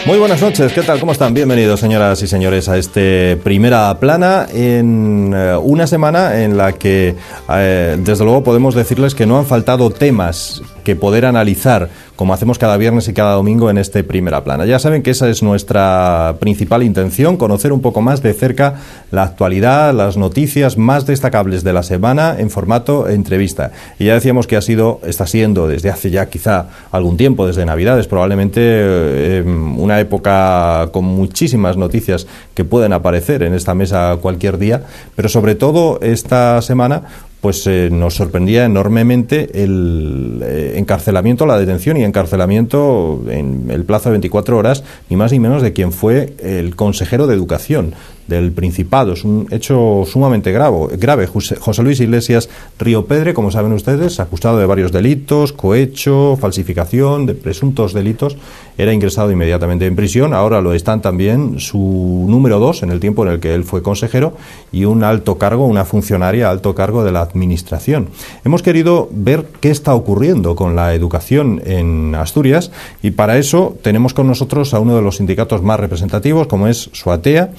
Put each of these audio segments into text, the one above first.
Muy buenas noches, ¿qué tal? ¿Cómo están? Bienvenidos, señoras y señores, a este Primera Plana en una semana en la que, desde luego, podemos decirles que no han faltado temas que poder analizar, como hacemos cada viernes y cada domingo en este Primera Plana. Ya saben que esa es nuestra principal intención, conocer un poco más de cerca la actualidad, las noticias más destacables de la semana en formato entrevista. Y ya decíamos que está siendo desde hace ya quizá algún tiempo, desde Navidades, probablemente una época con muchísimas noticias que pueden aparecer en esta mesa cualquier día, pero sobre todo esta semana pues nos sorprendía enormemente el encarcelamiento, la detención y encarcelamiento en el plazo de 24 horas, ni más ni menos, de quien fue el consejero de Educación del Principado. Es un hecho sumamente grave. José Luis Iglesias Riopedre, como saben ustedes, acusado de varios delitos, cohecho, falsificación, de presuntos delitos, era ingresado inmediatamente en prisión. Ahora lo están también su número 2 en el tiempo en el que él fue consejero y un alto cargo, una funcionaria a alto cargo de la Administración. Hemos querido ver qué está ocurriendo con la educación en Asturias y para eso tenemos con nosotros a uno de los sindicatos más representativos, como es SUATEA,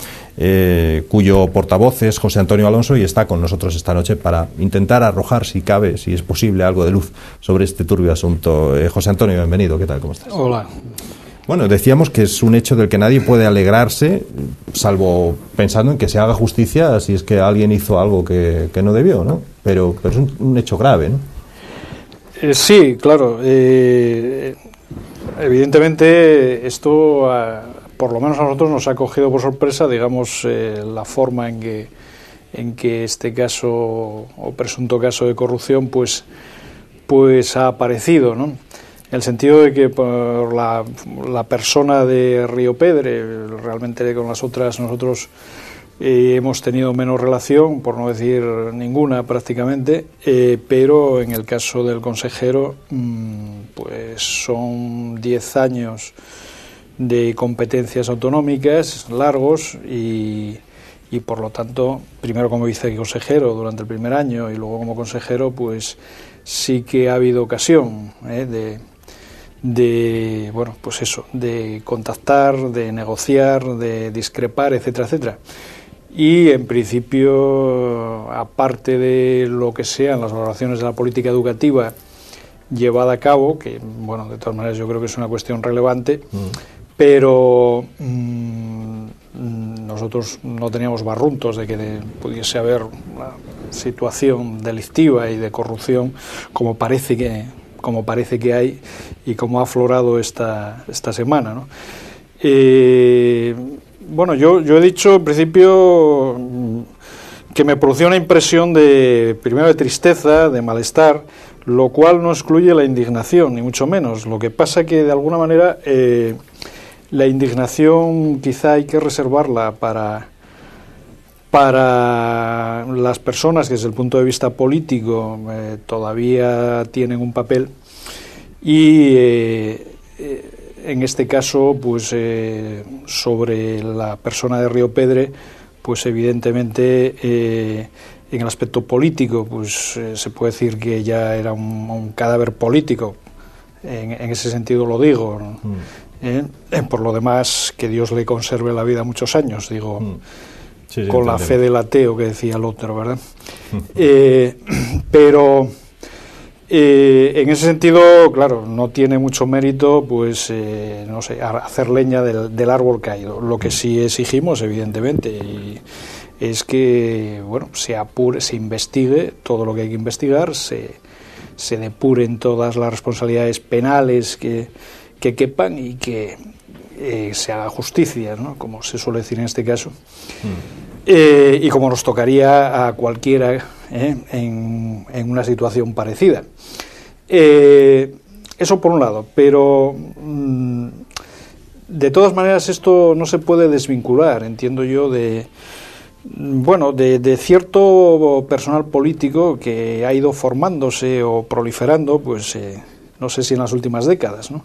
cuyo portavoz es José Antonio Alonso, y está con nosotros esta noche para intentar arrojar, si cabe, si es posible, algo de luz sobre este turbio asunto. José Antonio, bienvenido. ¿Qué tal? ¿Cómo estás? Hola. Bueno, decíamos que es un hecho del que nadie puede alegrarse, salvo pensando en que se haga justicia si es que alguien hizo algo que no debió, ¿no? Pero es un hecho grave, ¿no? Sí, claro. Evidentemente esto, por lo menos a nosotros, nos ha cogido por sorpresa, digamos, la forma en que este caso o presunto caso de corrupción pues ha aparecido, ¿no? En el sentido de que por la persona de Riopedre, realmente con las otras nosotros hemos tenido menos relación, por no decir ninguna prácticamente, pero en el caso del consejero pues son 10 años de competencias autonómicas largos y por lo tanto, primero como viceconsejero durante el primer año y luego como consejero, pues sí que ha habido ocasión de bueno, pues eso, de contactar, de negociar, de discrepar, etcétera, etcétera. Y en principio, aparte de lo que sean las valoraciones de la política educativa llevada a cabo, que bueno, de todas maneras yo creo que es una cuestión relevante, pero nosotros no teníamos barruntos de que pudiese haber una situación delictiva y de corrupción como parece que hay y como ha aflorado esta semana, ¿no? Bueno, yo he dicho en principio que me producía una impresión primero de tristeza, de malestar, lo cual no excluye la indignación, ni mucho menos. Lo que pasa que de alguna manera la indignación quizá hay que reservarla para las personas que desde el punto de vista político todavía tienen un papel y en este caso pues sobre la persona de Riopedre pues evidentemente en el aspecto político pues se puede decir que ya era un cadáver político, en ese sentido lo digo, ¿no? Por lo demás que Dios le conserve la vida muchos años, digo. Sí, con la fe del ateo que decía el otro, ¿verdad? Pero en ese sentido, claro, no tiene mucho mérito, pues, no sé, hacer leña del árbol caído. Lo que sí exigimos, evidentemente, es que, bueno, se apure, se investigue todo lo que hay que investigar, se depuren todas las responsabilidades penales que quepan y que se haga justicia, ¿no? Como se suele decir en este caso. Y como nos tocaría a cualquiera en una situación parecida. Eso por un lado, pero de todas maneras esto no se puede desvincular, entiendo yo, de cierto personal político que ha ido formándose o proliferando, pues no sé si en las últimas décadas, ¿no?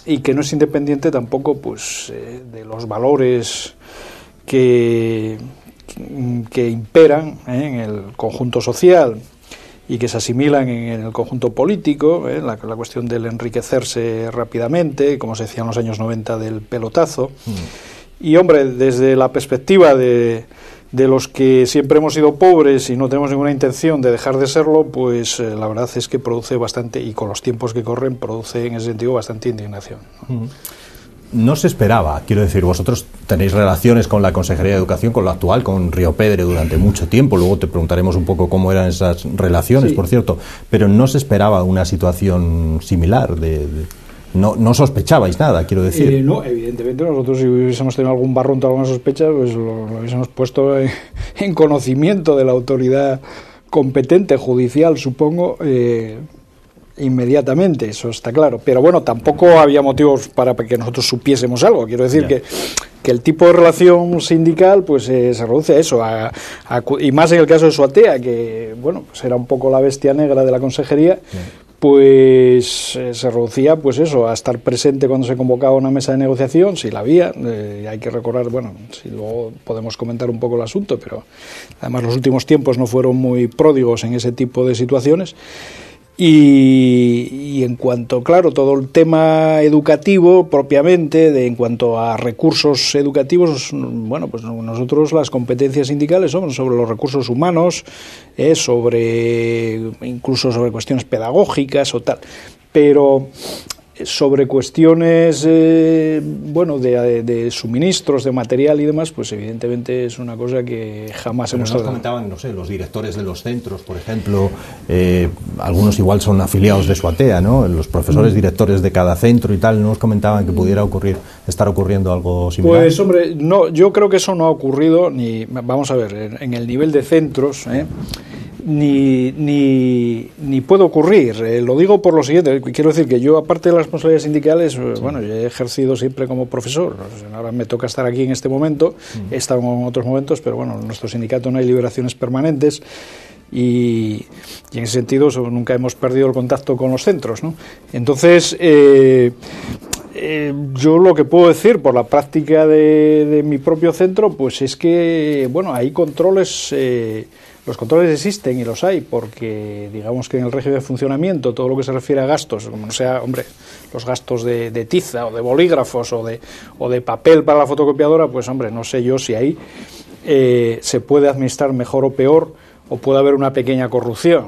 Y que no es independiente tampoco pues de los valores que imperan en el conjunto social y que se asimilan en el conjunto político, la cuestión del enriquecerse rápidamente, como se decía en los años 90 del pelotazo. Y hombre, desde la perspectiva de los que siempre hemos sido pobres y no tenemos ninguna intención de dejar de serlo, pues la verdad es que produce bastante, y con los tiempos que corren, produce en ese sentido bastante indignación, ¿no? No se esperaba, quiero decir, vosotros tenéis relaciones con la Consejería de Educación, con la actual, con Río Pedre durante mucho tiempo, luego te preguntaremos un poco cómo eran esas relaciones, sí, por cierto, pero no se esperaba una situación similar, no sospechabais nada, quiero decir. No, evidentemente nosotros, si hubiésemos tenido algún barrunto, alguna sospecha, pues lo hubiésemos puesto en conocimiento de la autoridad competente, judicial, supongo, inmediatamente, eso está claro, pero bueno, tampoco había motivos para que nosotros supiésemos algo. Quiero decir que el tipo de relación sindical pues se reduce a eso, y más en el caso de Suatea, que bueno, pues era un poco la bestia negra de la consejería, pues se reducía pues eso, a estar presente cuando se convocaba una mesa de negociación, si la había. Hay que recordar, bueno, si luego podemos comentar un poco el asunto, pero además los últimos tiempos no fueron muy pródigos en ese tipo de situaciones. Y en cuanto, claro, todo el tema educativo propiamente, en cuanto a recursos educativos, bueno, pues nosotros las competencias sindicales son sobre los recursos humanos, incluso sobre cuestiones pedagógicas o tal, pero sobre cuestiones bueno, de suministros, de material y demás, pues evidentemente es una cosa que jamás hemos tratado. Comentaban, no sé, los directores de los centros, por ejemplo, algunos igual son afiliados de Suatea, ¿no? Los profesores directores de cada centro y tal, ¿no os comentaban que pudiera estar ocurriendo algo similar? Pues hombre, no, yo creo que eso no ha ocurrido, vamos a ver, en el nivel de centros, ni puede ocurrir. Lo digo por lo siguiente, quiero decir que yo, aparte de las responsabilidades sindicales, bueno, yo he ejercido siempre como profesor. Ahora me toca estar aquí en este momento, he estado en otros momentos, pero bueno, en nuestro sindicato no hay liberaciones permanentes y en ese sentido nunca hemos perdido el contacto con los centros, ¿no? Entonces, yo lo que puedo decir por la práctica de mi propio centro, pues es que, bueno, hay controles. Los controles existen y los hay porque, digamos que en el régimen de funcionamiento, todo lo que se refiere a gastos, como no sea, hombre, los gastos de tiza o de bolígrafos o de papel para la fotocopiadora, pues hombre, no sé yo si ahí se puede administrar mejor o peor, o puede haber una pequeña corrupción,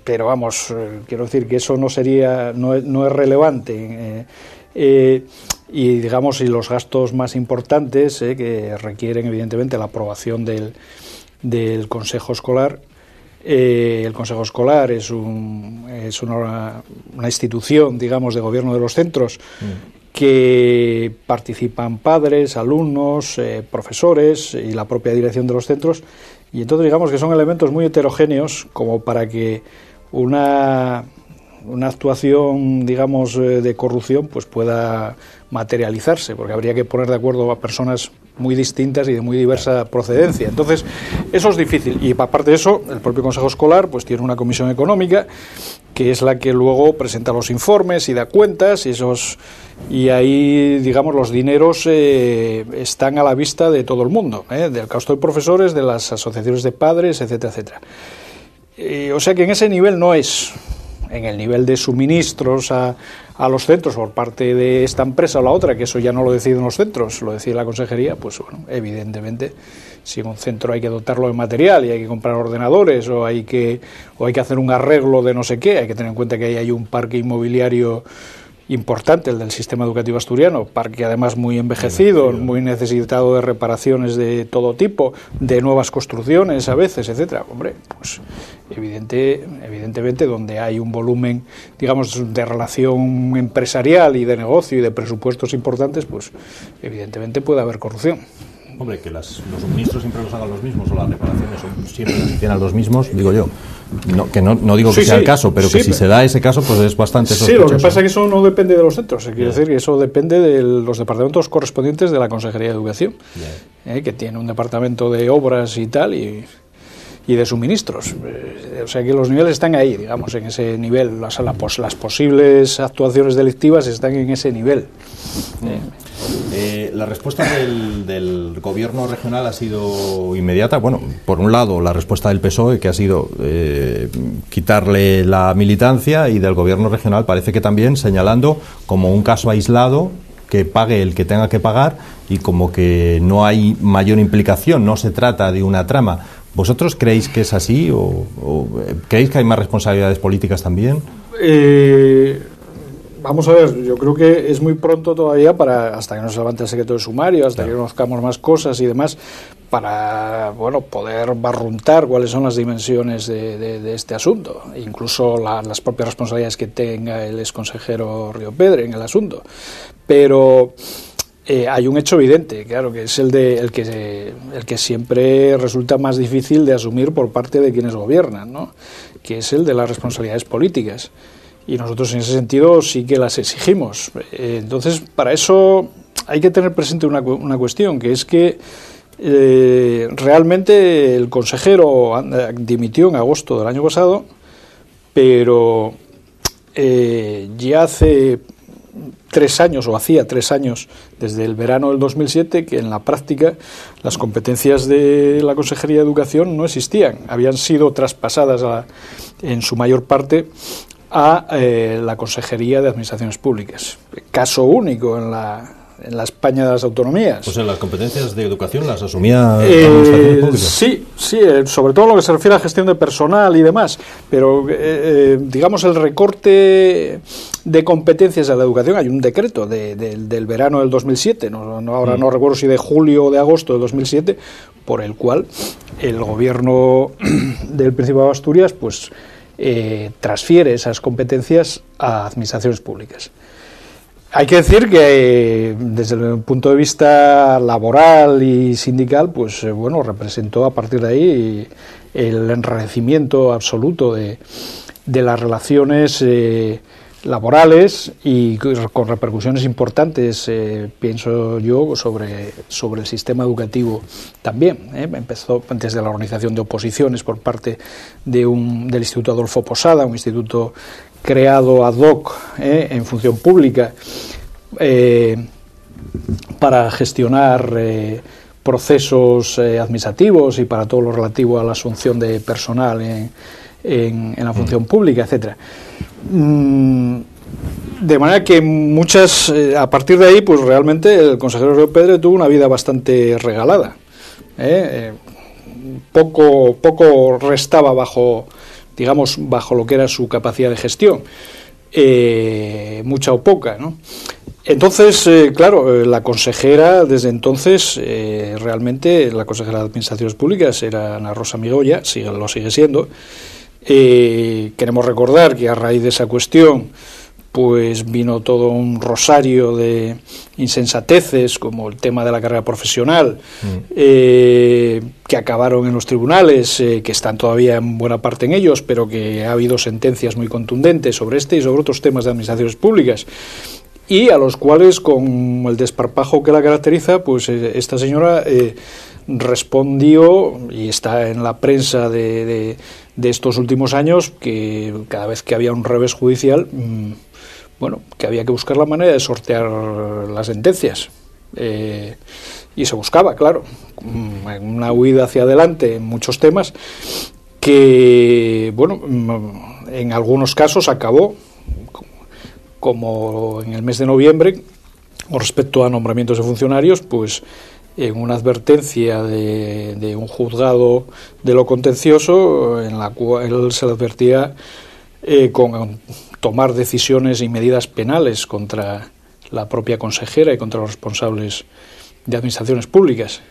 pero vamos, quiero decir que eso no es relevante. Y digamos, y los gastos más importantes que requieren evidentemente la aprobación del Consejo Escolar. El Consejo Escolar es una institución, digamos, de gobierno de los centros que participan padres, alumnos, profesores y la propia dirección de los centros, y entonces digamos que son elementos muy heterogéneos como para que una actuación, digamos, de corrupción pues pueda materializarse, porque habría que poner de acuerdo a personas muy distintas y de muy diversa procedencia. Entonces, eso es difícil. Y aparte de eso, el propio Consejo Escolar pues tiene una comisión económica que es la que luego presenta los informes y da cuentas, y ahí, digamos, los dineros están a la vista de todo el mundo, del claustro de profesores, de las asociaciones de padres, etcétera, etcétera. O sea que en ese nivel no es. En el nivel de suministros a los centros por parte de esta empresa o la otra, que eso ya no lo deciden los centros, lo decide la consejería, pues bueno, evidentemente, si un centro hay que dotarlo de material y hay que comprar ordenadores o hay que hacer un arreglo de no sé qué, hay que tener en cuenta que ahí hay un parque inmobiliario importante, el del sistema educativo asturiano, parque además muy envejecido, muy necesitado de reparaciones de todo tipo, de nuevas construcciones a veces, etcétera. Hombre, pues evidentemente donde hay un volumen, digamos, de relación empresarial y de negocio y de presupuestos importantes, pues evidentemente puede haber corrupción. Hombre, que los suministros siempre los hagan los mismos o las reparaciones siempre las hicieran los mismos, digo yo. No digo que sea el caso, pero que si se da ese caso, pues es bastante sospechoso. Sí, lo que pasa es que eso no depende de los centros. Quiere decir que eso depende de los departamentos correspondientes de la Consejería de Educación, que tiene un departamento de obras y tal, y de suministros. O sea que los niveles están ahí, digamos, en ese nivel. Las posibles actuaciones delictivas están en ese nivel. La respuesta del gobierno regional ha sido inmediata. Bueno, por un lado, la respuesta del PSOE, que ha sido quitarle la militancia, y del gobierno regional parece que también señalando como un caso aislado que pague el que tenga que pagar y como que no hay mayor implicación, no se trata de una trama. ¿Vosotros creéis que es así o creéis que hay más responsabilidades políticas también? Vamos a ver, yo creo que es muy pronto todavía hasta que nos levante el secreto de sumario, hasta que conozcamos más cosas y demás, para poder barruntar cuáles son las dimensiones de este asunto, incluso las propias responsabilidades que tenga el exconsejero Riopedre en el asunto. Pero hay un hecho evidente, claro, que es el que siempre resulta más difícil de asumir por parte de quienes gobiernan, ¿no? Que es el de las responsabilidades políticas. Y nosotros en ese sentido sí que las exigimos. Entonces, para eso hay que tener presente una cuestión, que es que realmente el consejero dimitió en agosto del año pasado, pero ya hace 3 años, o hacía 3 años, desde el verano del 2007, que en la práctica las competencias de la Consejería de Educación no existían. Habían sido traspasadas en su mayor parte a la Consejería de Administraciones Públicas. Caso único en la España de las autonomías. Pues en las competencias de educación las asumía la Administración Pública. Sí, sobre todo en lo que se refiere a la gestión de personal y demás, pero digamos el recorte de competencias de la educación, hay un decreto del verano del 2007, ahora no recuerdo si de julio o de agosto del 2007, por el cual el gobierno del Principado de Asturias pues transfiere esas competencias a administraciones públicas. Hay que decir que desde el punto de vista laboral y sindical, pues representó a partir de ahí el enrarecimiento absoluto de las relaciones laborales y con repercusiones importantes, pienso yo, sobre el sistema educativo también. Empezó desde la organización de oposiciones por parte del Instituto Adolfo Posada, un instituto creado ad hoc en función pública para gestionar procesos administrativos y para todo lo relativo a la asunción de personal en la función pública, etcétera. De manera que a partir de ahí, pues realmente el consejero Riopedre tuvo una vida bastante regalada. Poco restaba bajo lo que era su capacidad de gestión, mucha o poca, ¿no? Entonces, claro, la consejera desde entonces, realmente la consejera de Administraciones Públicas era Ana Rosa Migoya, lo sigue siendo. Queremos recordar que a raíz de esa cuestión pues vino todo un rosario de insensateces, como el tema de la carrera profesional, que acabaron en los tribunales, que están todavía en buena parte en ellos, pero que ha habido sentencias muy contundentes sobre este y sobre otros temas de administraciones públicas, y a los cuales, con el desparpajo que la caracteriza, pues esta señora respondió, y está en la prensa de estos últimos años, que cada vez que había un revés judicial, que había que buscar la manera de sortear las sentencias. Y se buscaba, claro, una huida hacia adelante en muchos temas que, en algunos casos acabó, como en el mes de noviembre, con respecto a nombramientos de funcionarios, pues en una advertencia de un juzgado de lo contencioso, en la cual se le advertía con tomar decisiones y medidas penales contra la propia consejera y contra los responsables de administraciones públicas.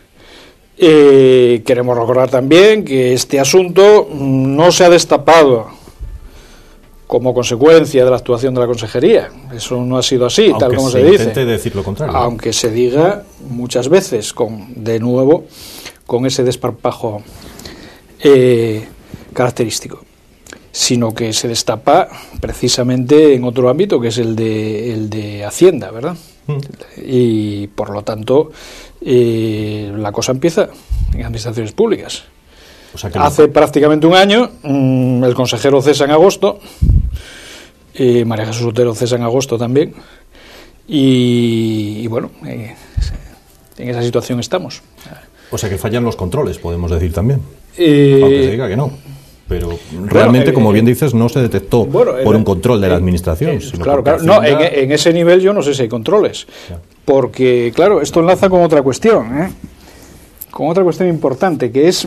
Queremos recordar también que este asunto no se ha destapado como consecuencia de la actuación de la consejería. Eso no ha sido así, aunque tal como se dice. Intente decir lo contrario. Aunque se diga muchas veces, de nuevo, con ese desparpajo característico, sino que se destapa precisamente en otro ámbito, que es el de Hacienda, ¿verdad? Y por lo tanto la cosa empieza en administraciones públicas. O sea que hace prácticamente un año, el consejero cesa en agosto, María Jesús Otero cesa en agosto también, y bueno, en esa situación estamos. O sea que fallan los controles, podemos decir también, aunque se diga que no. Pero realmente, como bien dices, no se detectó por un control de la administración. Sino claro. No, en ese nivel yo no sé si hay controles. Claro. Porque, claro, esto enlaza con otra cuestión, con otra cuestión importante, que es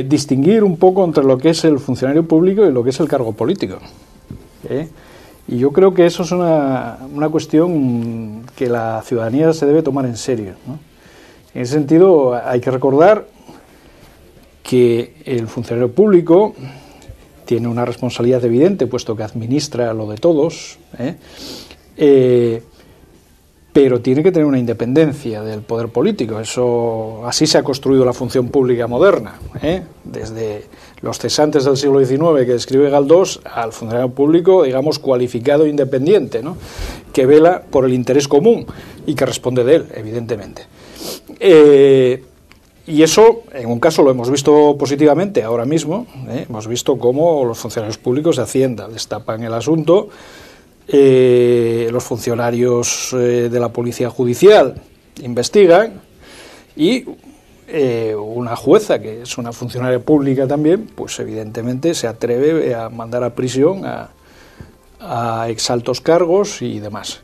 distinguir un poco entre lo que es el funcionario público y lo que es el cargo político. Y yo creo que eso es una cuestión que la ciudadanía se debe tomar en serio, ¿no? En ese sentido, hay que recordar que el funcionario público tiene una responsabilidad evidente, puesto que administra lo de todos, pero tiene que tener una independencia del poder político. Así se ha construido la función pública moderna, desde los cesantes del siglo XIX que describe Galdós al funcionario público, digamos, cualificado e independiente, ¿no?, que vela por el interés común y que responde de él, evidentemente. Y eso, en un caso, lo hemos visto positivamente ahora mismo. Hemos visto cómo los funcionarios públicos de Hacienda destapan el asunto, los funcionarios de la Policía Judicial investigan y una jueza, que es una funcionaria pública también, pues evidentemente se atreve a mandar a prisión a exaltos cargos y demás.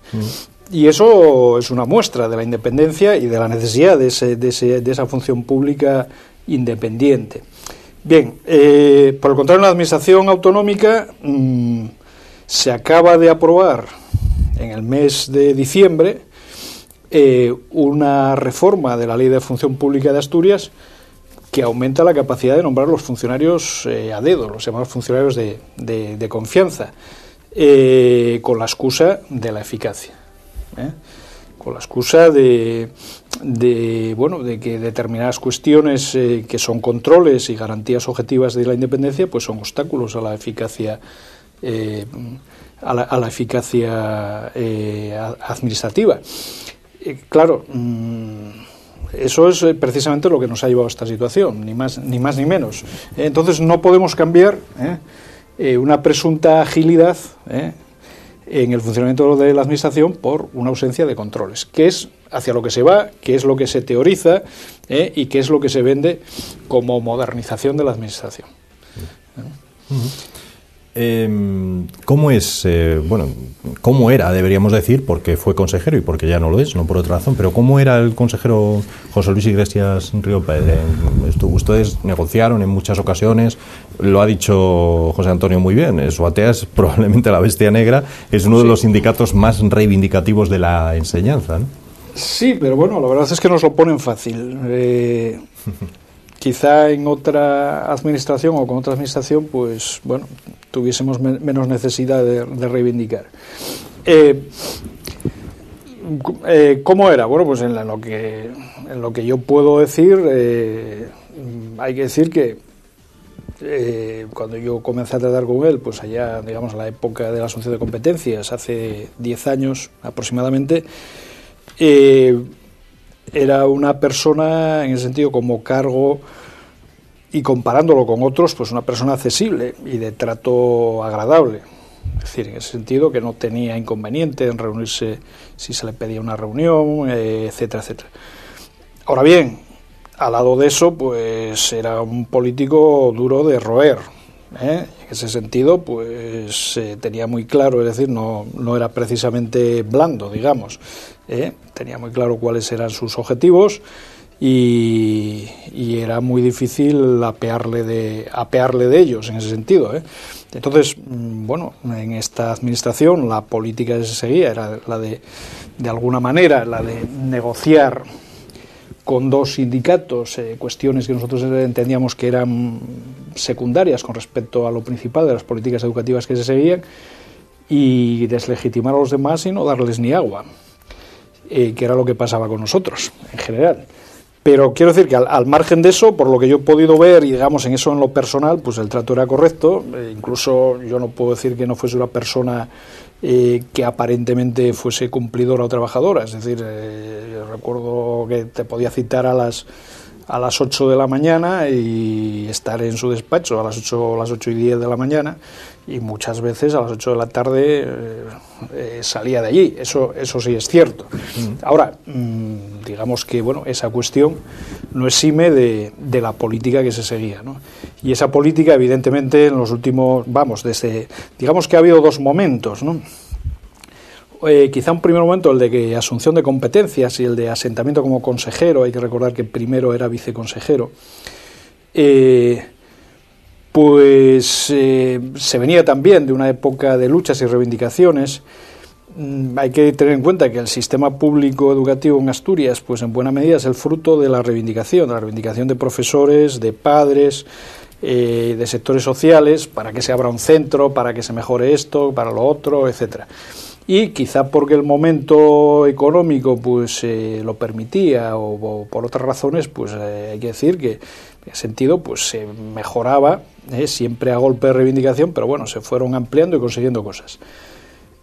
Y eso es una muestra de la independencia y de la necesidad de esa función pública independiente. Bien, por el contrario, en la administración autonómica se acaba de aprobar en el mes de diciembre una reforma de la Ley de Función Pública de Asturias que aumenta la capacidad de nombrar los funcionarios a dedo, los llamados funcionarios de confianza, con la excusa de la eficacia. Con la excusa de que determinadas cuestiones que son controles y garantías objetivas de la independencia, pues son obstáculos a la eficacia administrativa. Claro, eso es precisamente lo que nos ha llevado a esta situación, ni más ni menos. Entonces no podemos cambiar una presunta agilidad en el funcionamiento de la administración por una ausencia de controles, que es hacia lo que se va, que es lo que se teoriza y que es lo que se vende como modernización de la administración. ¿Cómo es, cómo era, deberíamos decir, porque fue consejero y porque ya no lo es, no por otra razón, pero cómo era el consejero José Luis Iglesias Río Pérez? Ustedes negociaron en muchas ocasiones, lo ha dicho José Antonio muy bien, Suatea es probablemente la bestia negra, es uno de los sindicatos más reivindicativos de la enseñanza, ¿no? Sí, pero bueno, la verdad es que nos lo ponen fácil. Quizá en otra administración o con otra administración, pues bueno, tuviésemos menos necesidad de reivindicar. ¿Cómo era? Bueno, pues en lo que yo puedo decir, hay que decir que cuando yo comencé a tratar con él, pues allá, digamos, en la época de la Asunción de Competencias, hace 10 años aproximadamente, era una persona, en ese sentido, como cargo, y comparándolo con otros, pues una persona accesible y de trato agradable. Es decir, en ese sentido, que no tenía inconveniente en reunirse si se le pedía una reunión, etcétera, etcétera. Ahora bien, al lado de eso, pues era un político duro de roer. En ese sentido, pues tenía muy claro, es decir, no era precisamente blando, digamos. Tenía muy claro cuáles eran sus objetivos y era muy difícil apearle de ellos en ese sentido. Entonces, bueno, en esta administración la política que se seguía era la de alguna manera, la de negociar con dos sindicatos cuestiones que nosotros entendíamos que eran secundarias con respecto a lo principal de las políticas educativas que se seguían, y deslegitimar a los demás y no darles ni agua, que era lo que pasaba con nosotros en general. Pero quiero decir que al margen de eso, por lo que yo he podido ver, y digamos en eso en lo personal, pues el trato era correcto. Incluso yo no puedo decir que no fuese una persona que aparentemente fuese cumplidora o trabajadora. Es decir, yo recuerdo que te podía citar a las 8 de la mañana y estar en su despacho a las 8 y 10 de la mañana, y muchas veces a las 8 de la tarde salía de allí. Eso sí es cierto. Ahora, digamos que bueno, esa cuestión no exime de la política que se seguía, ¿no? Y esa política, evidentemente, en los últimos, digamos que ha habido dos momentos, ¿no? Quizá un primer momento, el de que asunción de competencias y el de asentamiento como consejero. Hay que recordar que primero era viceconsejero. Se venía también de una época de luchas y reivindicaciones. Hay que tener en cuenta que el sistema público educativo en Asturias, pues en buena medida es el fruto de la reivindicación de profesores, de padres, de sectores sociales, para que se abra un centro, para que se mejore esto, para lo otro, etcétera. Y quizá porque el momento económico pues lo permitía o por otras razones, pues hay que decir que en ese sentido pues se mejoraba, siempre a golpe de reivindicación, pero bueno, se fueron ampliando y consiguiendo cosas.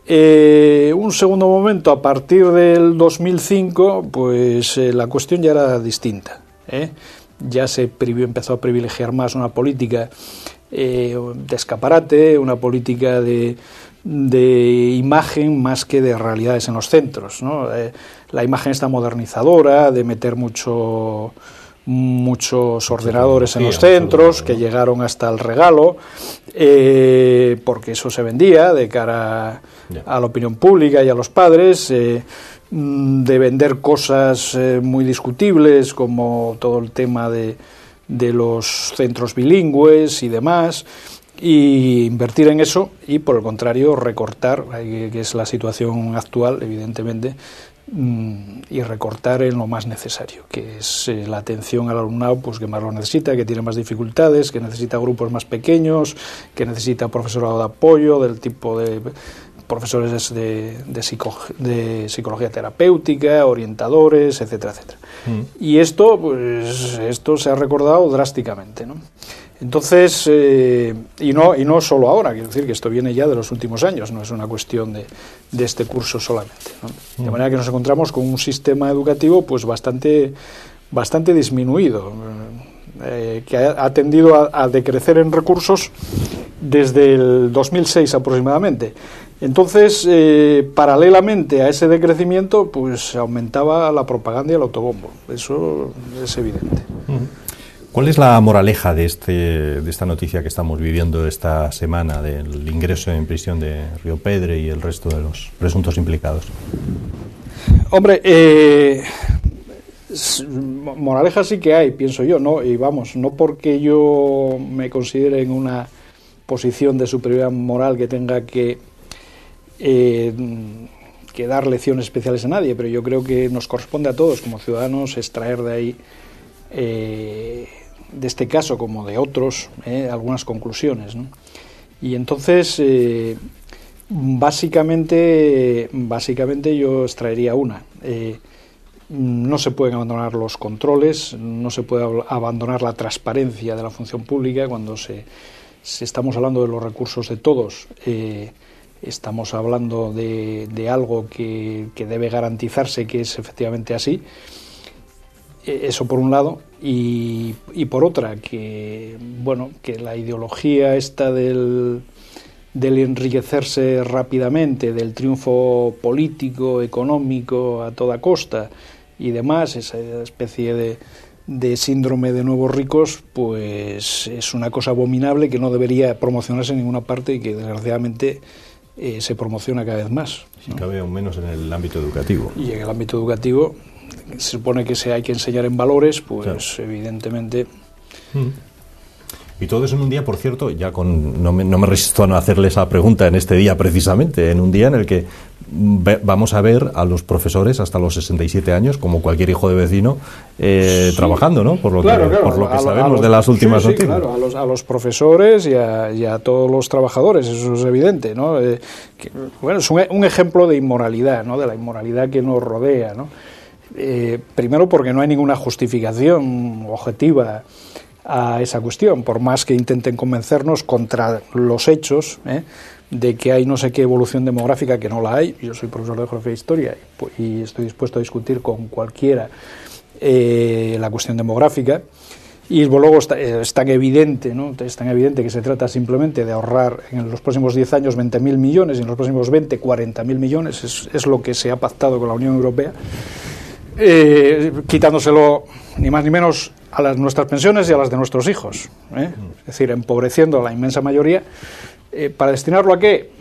Un segundo momento, a partir del 2005, pues la cuestión ya era distinta, ya empezó a privilegiar más una política de escaparate, una política de imagen más que de realidades en los centros, ¿no? La imagen está modernizadora, de meter muchos ordenadores en los centros, que llegaron hasta el regalo, porque eso se vendía de cara a la opinión pública y a los padres, de vender cosas muy discutibles, como todo el tema de los centros bilingües y demás, y invertir en eso y, por el contrario, recortar, que es la situación actual, evidentemente, y recortar en lo más necesario, que es la atención al alumnado pues que más lo necesita, que tiene más dificultades, que necesita grupos más pequeños, que necesita profesorado de apoyo, del tipo de profesores de psicología terapéutica, orientadores, etcétera, etcétera. Y esto se ha recordado drásticamente, ¿no? Entonces, y no solo ahora, quiero decir que esto viene ya de los últimos años, no es una cuestión de este curso solamente, ¿no? De manera que nos encontramos con un sistema educativo pues bastante disminuido, que ha tendido a decrecer en recursos desde el 2006 aproximadamente. Entonces, paralelamente a ese decrecimiento, pues aumentaba la propaganda y el autobombo. Eso es evidente. ¿Cuál es la moraleja de esta noticia que estamos viviendo esta semana del ingreso en prisión de Riopedre y el resto de los presuntos implicados? Hombre, moraleja sí que hay, pienso yo, ¿no? Y vamos, no porque yo me considere en una posición de superioridad moral que tenga que dar lecciones especiales a nadie, pero yo creo que nos corresponde a todos como ciudadanos extraer de ahí, de este caso como de otros, algunas conclusiones, ¿no? Y entonces básicamente yo extraería una. No se pueden abandonar los controles, no se puede abandonar la transparencia de la función pública. Cuando estamos hablando de los recursos de todos, estamos hablando de algo que debe garantizarse que es efectivamente así. Eso por un lado, y por otra, que la ideología esta del enriquecerse rápidamente, del triunfo político, económico a toda costa y demás, esa especie de síndrome de nuevos ricos, pues es una cosa abominable que no debería promocionarse en ninguna parte y que desgraciadamente se promociona cada vez más, ¿no? Si cabe, aún menos en el ámbito educativo. Y en el ámbito educativo se supone que hay que enseñar en valores, pues claro, evidentemente. Y todo eso en un día, por cierto, no me resisto a no hacerle esa pregunta en este día precisamente, en un día en el que vamos a ver a los profesores hasta los 67 años, como cualquier hijo de vecino, trabajando, ¿no? Por lo que sabemos de las últimas noticias. Claro, a los profesores y a todos los trabajadores, eso es evidente, ¿no? Es un ejemplo de inmoralidad, ¿no? De la inmoralidad que nos rodea, ¿no? Primero porque no hay ninguna justificación objetiva a esa cuestión, por más que intenten convencernos contra los hechos, de que hay no sé qué evolución demográfica, que no la hay. Yo soy profesor de geografía e historia y estoy dispuesto a discutir con cualquiera la cuestión demográfica, Y luego es tan evidente, ¿no? Es tan evidente que se trata simplemente de ahorrar en los próximos 10 años 20.000 millones y en los próximos 20, 40.000 millones, es lo que se ha pactado con la Unión Europea, quitándoselo ni más ni menos a nuestras pensiones y a las de nuestros hijos, ¿eh? Es decir, empobreciendo a la inmensa mayoría, ¿para destinarlo a qué?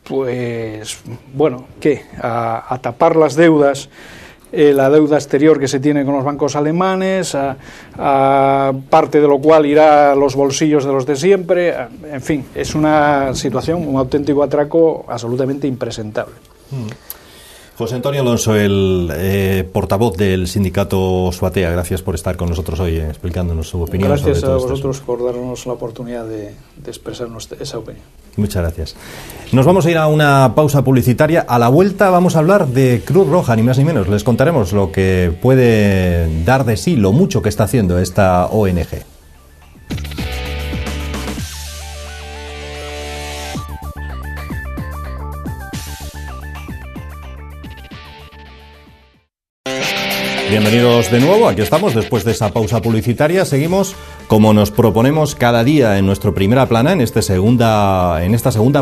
Pues, bueno, ¿qué? A tapar las deudas, la deuda exterior que se tiene con los bancos alemanes, a parte de lo cual irá a los bolsillos de los de siempre, en fin, es una situación, un auténtico atraco absolutamente impresentable. José Antonio Alonso, el portavoz del sindicato Suatea, gracias por estar con nosotros hoy explicándonos su opinión. Gracias sobre todo a vosotros por darnos la oportunidad de expresarnos esa opinión. Muchas gracias. Nos vamos a ir a una pausa publicitaria. A la vuelta vamos a hablar de Cruz Roja, ni más ni menos. Les contaremos lo que puede dar de sí, lo mucho que está haciendo esta ONG. Bienvenidos de nuevo, aquí estamos después de esa pausa publicitaria. Seguimos como nos proponemos cada día en nuestro Primera Plana, en esta segunda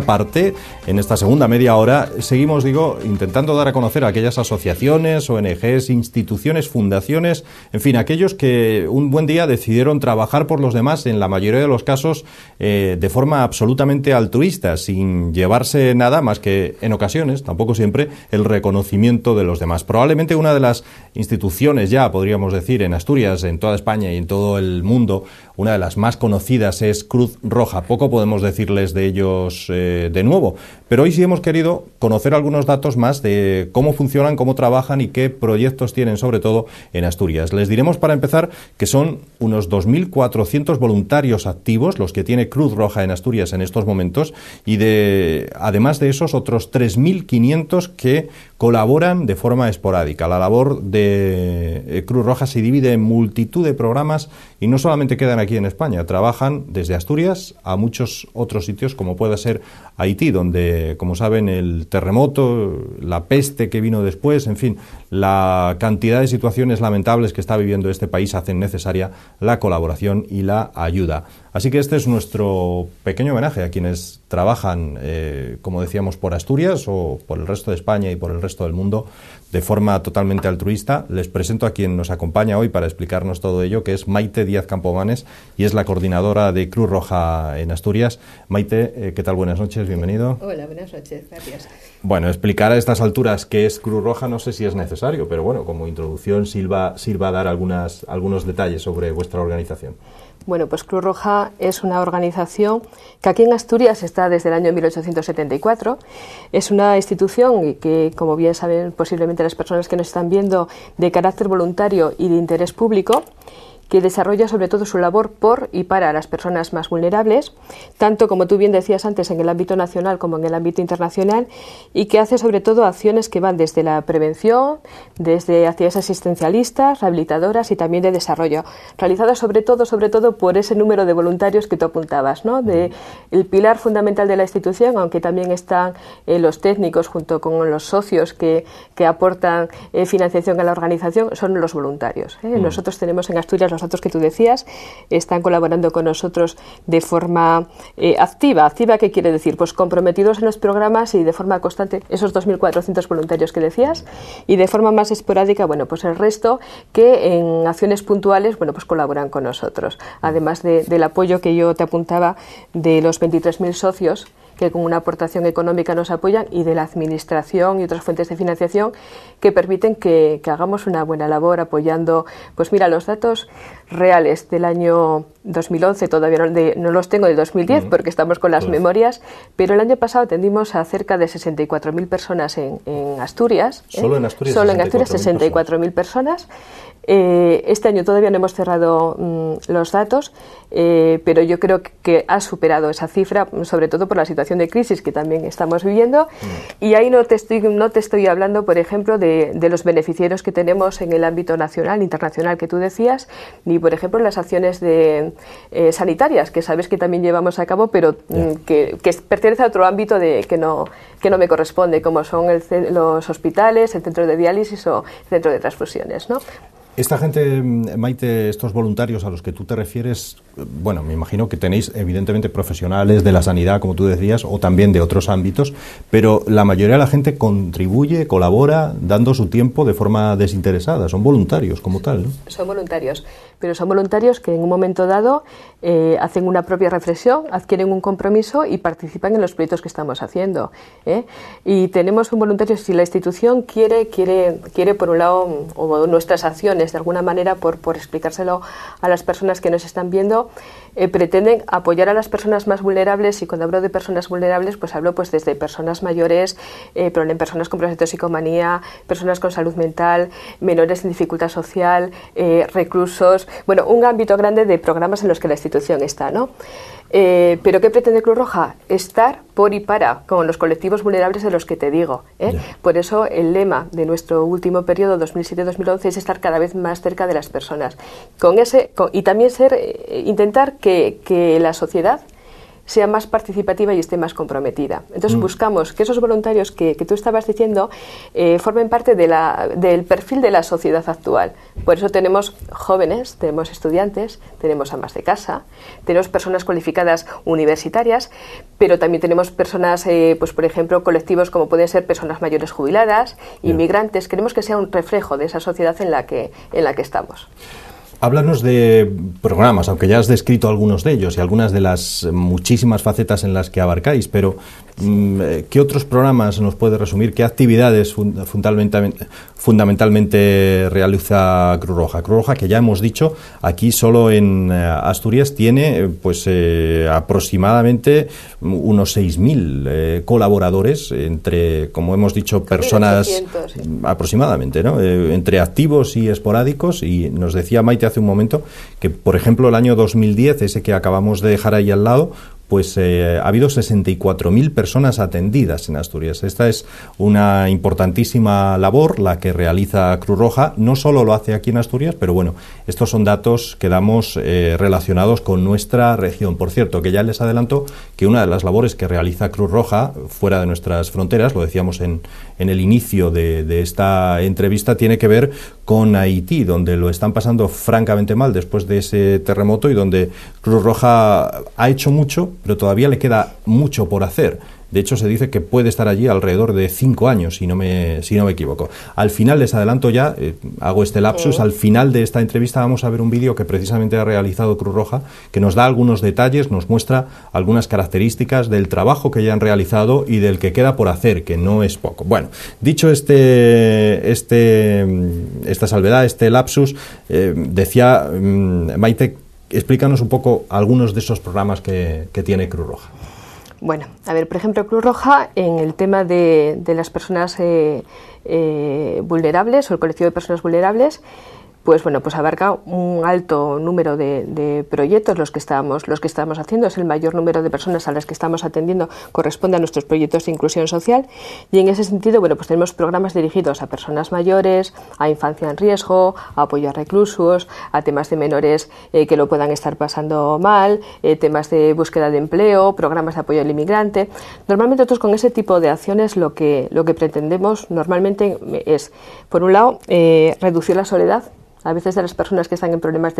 parte, en esta segunda media hora. Seguimos, intentando dar a conocer a aquellas asociaciones, ONGs, instituciones, fundaciones, en fin, aquellos que un buen día decidieron trabajar por los demás, en la mayoría de los casos de forma absolutamente altruista, sin llevarse nada más que, en ocasiones, tampoco siempre, el reconocimiento de los demás. Probablemente una de las instituciones ya, podríamos decir, en Asturias, en toda España y en todo el mundo, una de las más conocidas es Cruz Roja. Poco podemos decirles de ellos de nuevo, pero hoy sí hemos querido conocer algunos datos más de cómo funcionan, cómo trabajan y qué proyectos tienen, sobre todo en Asturias. Les diremos, para empezar, que son unos 2.400 voluntarios activos los que tiene Cruz Roja en Asturias en estos momentos, y además de esos, otros 3.500 que colaboran de forma esporádica. La labor de Cruz Roja se divide en multitud de programas y no solamente quedan aquí en España, trabajan desde Asturias a muchos otros sitios, como puede ser Haití, donde, como saben, el terremoto, la peste que vino después, en fin, la cantidad de situaciones lamentables que está viviendo este país hacen necesaria la colaboración y la ayuda. Así que este es nuestro pequeño homenaje a quienes trabajan, como decíamos, por Asturias o por el resto de España y por el resto del mundo de forma totalmente altruista. Les presento a quien nos acompaña hoy para explicarnos todo ello, que es Maite Díaz Campomanes, y es la coordinadora de Cruz Roja en Asturias. Maite, ¿qué tal? Buenas noches, bienvenido. Hola, buenas noches, gracias. Bueno, explicar a estas alturas qué es Cruz Roja no sé si es necesario, pero bueno, como introducción sirva a dar algunos detalles sobre vuestra organización. Bueno, pues Cruz Roja es una organización que aquí en Asturias está desde el año 1874. Es una institución que, como bien saben posiblemente las personas que nos están viendo, de carácter voluntario y de interés público, que desarrolla sobre todo su labor por y para las personas más vulnerables, tanto, como tú bien decías antes, en el ámbito nacional como en el ámbito internacional, y que hace sobre todo acciones que van desde la prevención, desde actividades asistencialistas, rehabilitadoras y también de desarrollo, realizadas sobre todo por ese número de voluntarios que tú apuntabas, ¿no? El pilar fundamental de la institución, aunque también están los técnicos junto con los socios que aportan financiación a la organización, son los voluntarios. Nosotros tenemos en Asturias, los datos que tú decías, están colaborando con nosotros de forma activa. ¿Activa qué quiere decir? Pues comprometidos en los programas y de forma constante, esos 2.400 voluntarios que decías, y de forma más esporádica, bueno, pues el resto que en acciones puntuales, bueno, pues colaboran con nosotros. Además del apoyo que yo te apuntaba de los 23.000 socios que con una aportación económica nos apoyan, y de la administración y otras fuentes de financiación que permiten que hagamos una buena labor apoyando. Pues mira, los datos reales del año 2011 todavía no los tengo, del 2010 porque estamos con las memorias, pero el año pasado atendimos a cerca de 64.000 personas en Asturias. ¿Solo en Asturias? Solo en Asturias 64.000 personas. Este año todavía no hemos cerrado los datos, pero yo creo que ha superado esa cifra, sobre todo por la situación de crisis que también estamos viviendo. Y ahí no te estoy hablando, por ejemplo, de los beneficiarios que tenemos en el ámbito nacional, internacional, que tú decías, ni, por ejemplo, las acciones sanitarias, que sabes que también llevamos a cabo, pero que pertenece a otro ámbito que no me corresponde, como son los hospitales, el centro de diálisis o el centro de transfusiones, ¿no? Esta gente, Maite, estos voluntarios a los que tú te refieres, bueno, me imagino que tenéis evidentemente profesionales de la sanidad, como tú decías, o también de otros ámbitos, pero la mayoría de la gente contribuye, colabora, dando su tiempo de forma desinteresada. Son voluntarios como tal, ¿no? Son voluntarios, pero son voluntarios que en un momento dado hacen una propia reflexión, adquieren un compromiso y participan en los proyectos que estamos haciendo, ¿eh? Y tenemos un voluntario, si la institución quiere por un lado, o nuestras acciones de alguna manera, por explicárselo a las personas que nos están viendo, pretenden apoyar a las personas más vulnerables, y cuando hablo de personas vulnerables, pues hablo pues desde personas mayores, personas con problemas de toxicomanía, personas con salud mental, menores en dificultad social, reclusos, bueno, un ámbito grande de programas en los que la institución está, ¿no? Pero ¿qué pretende Cruz Roja? Estar por y para con los colectivos vulnerables de los que te digo, ¿eh? Yeah. Por eso el lema de nuestro último periodo 2007-2011 es estar cada vez más cerca de las personas. Y también intentar que la sociedad sea más participativa y esté más comprometida. Entonces buscamos que esos voluntarios que tú estabas diciendo formen parte del perfil de la sociedad actual. Por eso tenemos jóvenes, tenemos estudiantes, tenemos amas de casa, tenemos personas cualificadas universitarias, pero también tenemos personas, pues por ejemplo, colectivos como pueden ser personas mayores jubiladas, inmigrantes. Queremos que sea un reflejo de esa sociedad en la que estamos. Háblanos de programas, aunque ya has descrito algunos de ellos y algunas de las muchísimas facetas en las que abarcáis, pero ¿qué otros programas nos puede resumir? ¿Qué actividades fundamentalmente realiza Cruz Roja? Cruz Roja, que ya hemos dicho, aquí solo en Asturias tiene aproximadamente unos 6.000 colaboradores, entre, como hemos dicho, personas 800, sí. Aproximadamente, ¿no? Entre activos y esporádicos, y nos decía Maite hace un momento que, por ejemplo, el año 2010, ese que acabamos de dejar ahí al lado, pues ha habido 64.000 personas atendidas en Asturias. Esta es una importantísima labor la que realiza Cruz Roja. No solo lo hace aquí en Asturias, pero bueno, estos son datos que damos relacionados con nuestra región. Por cierto, que ya les adelanto que una de las labores que realiza Cruz Roja fuera de nuestras fronteras, lo decíamos en el inicio de esta entrevista, tiene que ver con Haití, donde lo están pasando francamente mal después de ese terremoto y donde Cruz Roja ha hecho mucho, pero todavía le queda mucho por hacer. De hecho, se dice que puede estar allí alrededor de 5 años, si no me equivoco. Al final, les adelanto ya, hago este lapsus, al final de esta entrevista vamos a ver un vídeo que precisamente ha realizado Cruz Roja, que nos da algunos detalles, nos muestra algunas características del trabajo que ya han realizado y del que queda por hacer, que no es poco. Bueno, dicho esta salvedad, este lapsus, decía Maite, explícanos un poco algunos de esos programas que tiene Cruz Roja. Bueno, a ver, por ejemplo, Cruz Roja, en el tema de las personas vulnerables o el colectivo de personas vulnerables, pues bueno, pues abarca un alto número de proyectos los que estamos haciendo. Es el mayor número de personas a las que estamos atendiendo, corresponde a nuestros proyectos de inclusión social, y en ese sentido, bueno, pues tenemos programas dirigidos a personas mayores, a infancia en riesgo, a apoyo a reclusos, a temas de menores que lo puedan estar pasando mal, temas de búsqueda de empleo, programas de apoyo al inmigrante. Normalmente nosotros con ese tipo de acciones lo que pretendemos normalmente es, por un lado, reducir la soledad a veces de las personas que están con problemas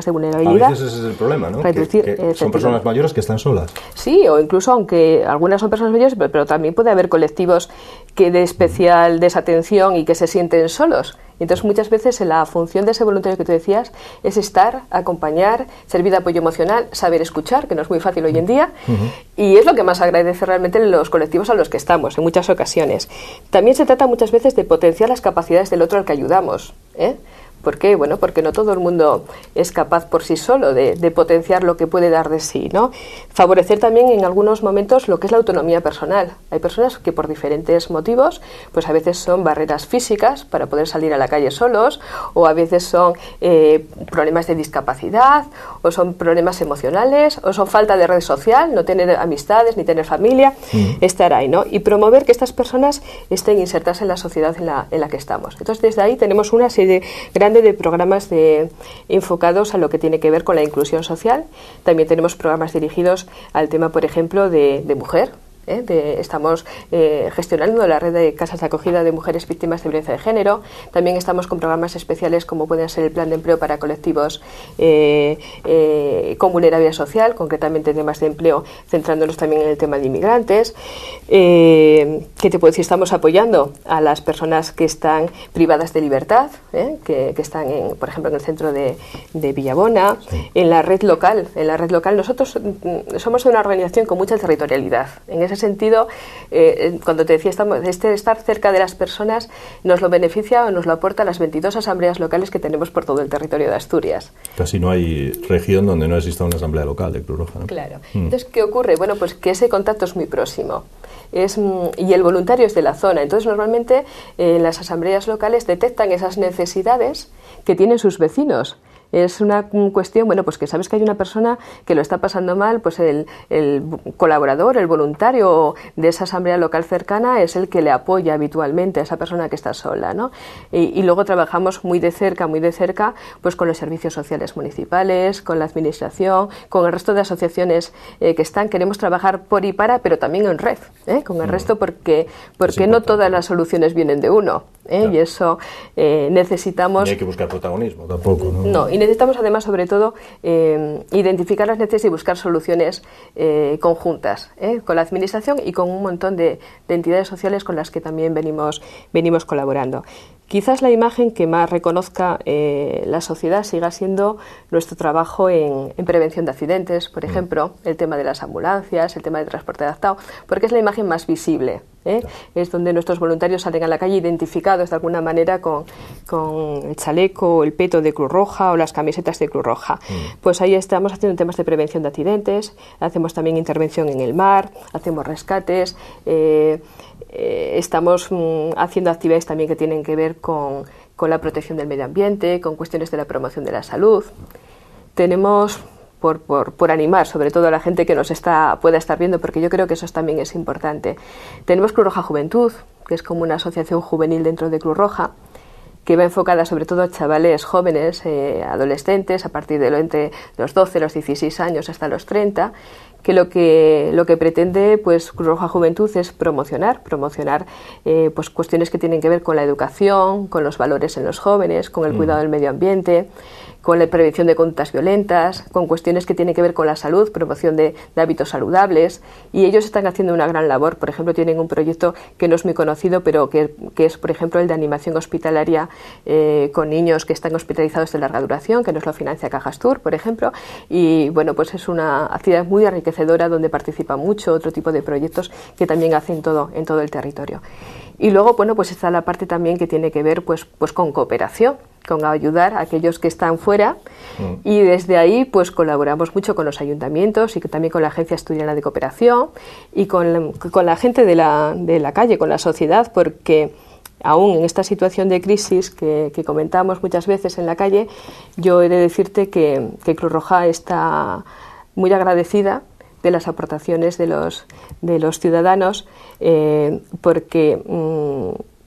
de vulnerabilidad. A veces ese es el problema, ¿no? Reducir, que son personas mayores que están solas. Sí, o incluso, aunque algunas son personas mayores, pero también puede haber colectivos que de especial desatención y que se sienten solos. Y entonces muchas veces la función de ese voluntario que tú decías es estar, acompañar, servir de apoyo emocional, saber escuchar, que no es muy fácil hoy en día, y es lo que más agradece realmente los colectivos a los que estamos en muchas ocasiones. También se trata muchas veces de potenciar las capacidades del otro al que ayudamos, ¿eh? ¿Por qué? Bueno, porque no todo el mundo es capaz por sí solo de potenciar lo que puede dar de sí, ¿no? Favorecer también en algunos momentos lo que es la autonomía personal. Hay personas que por diferentes motivos, pues a veces son barreras físicas para poder salir a la calle solos, o a veces son problemas de discapacidad, o son problemas emocionales, o son falta de red social, no tener amistades ni tener familia, estar ahí, ¿no? Y promover que estas personas estén insertas en la sociedad en la que estamos. Entonces, desde ahí tenemos una serie grande de programas enfocados a lo que tiene que ver con la inclusión social. También tenemos programas dirigidos al tema, por ejemplo, de mujer. Estamos gestionando la red de casas de acogida de mujeres víctimas de violencia de género. También estamos con programas especiales como pueden ser el plan de empleo para colectivos con vulnerabilidad social, concretamente temas de empleo, centrándonos también en el tema de inmigrantes. ¿Qué te puedo decir? Estamos apoyando a las personas que están privadas de libertad, que están, por ejemplo, en el centro de Villabona, sí. En la red local. Nosotros somos una organización con mucha territorialidad. En ese sentido, cuando te decía, estar cerca de las personas nos lo beneficia o nos lo aporta las 22 asambleas locales que tenemos por todo el territorio de Asturias. Casi no hay región donde no exista una asamblea local de Cruz Roja, ¿no? Claro. Entonces, ¿qué ocurre? Bueno, pues que ese contacto es muy próximo. Y el voluntario es de la zona. Entonces, normalmente las asambleas locales detectan esas necesidades que tienen sus vecinos. Es una cuestión, bueno, pues que sabes que hay una persona que lo está pasando mal, pues el colaborador, el voluntario de esa asamblea local cercana es el que le apoya habitualmente a esa persona que está sola, ¿no? Y luego trabajamos muy de cerca, pues con los servicios sociales municipales, con la administración, con el resto de asociaciones que están. Queremos trabajar por y para, pero también en red, con el resto, porque no todas las soluciones vienen de uno. Claro. Y eso necesitamos... Ni hay que buscar protagonismo tampoco, ¿no? No, y necesitamos además, sobre todo, identificar las necesidades y buscar soluciones conjuntas con la administración y con un montón de entidades sociales con las que también venimos colaborando. Quizás la imagen que más reconozca la sociedad siga siendo nuestro trabajo en prevención de accidentes, por ejemplo, el tema de las ambulancias, el tema del transporte adaptado, porque es la imagen más visible. Es donde nuestros voluntarios salen a la calle identificados de alguna manera con el chaleco, el peto de Cruz Roja o las camisetas de Cruz Roja. Pues ahí estamos haciendo temas de prevención de accidentes, hacemos también intervención en el mar, hacemos rescates, estamos haciendo actividades también que tienen que ver con la protección del medio ambiente, con cuestiones de la promoción de la salud. Tenemos... Por animar, sobre todo a la gente que nos pueda estar viendo, porque yo creo que eso también es importante. Tenemos Cruz Roja Juventud, que es como una asociación juvenil dentro de Cruz Roja, que va enfocada sobre todo a chavales jóvenes, adolescentes, a partir de entre los 12, los 16 años hasta los 30, que lo que pretende pues Cruz Roja Juventud es promocionar pues cuestiones que tienen que ver con la educación, con los valores en los jóvenes, con el cuidado del medio ambiente, con la prevención de conductas violentas, con cuestiones que tienen que ver con la salud, promoción de hábitos saludables, y ellos están haciendo una gran labor. Por ejemplo, tienen un proyecto que no es muy conocido, pero que es, por ejemplo, el de animación hospitalaria con niños que están hospitalizados de larga duración, que nos lo financia Cajastur, por ejemplo, y bueno, pues es una actividad muy enriquecedora donde participa mucho otro tipo de proyectos que también hacen en todo el territorio. Y luego, bueno, pues está la parte también que tiene que ver pues con cooperación, con ayudar a aquellos que están fuera, y desde ahí pues colaboramos mucho con los ayuntamientos y también con la Agencia Asturiana de Cooperación y con la gente de la calle, con la sociedad, porque aún en esta situación de crisis que comentamos muchas veces en la calle, yo he de decirte que Cruz Roja está muy agradecida de las aportaciones de los ciudadanos, porque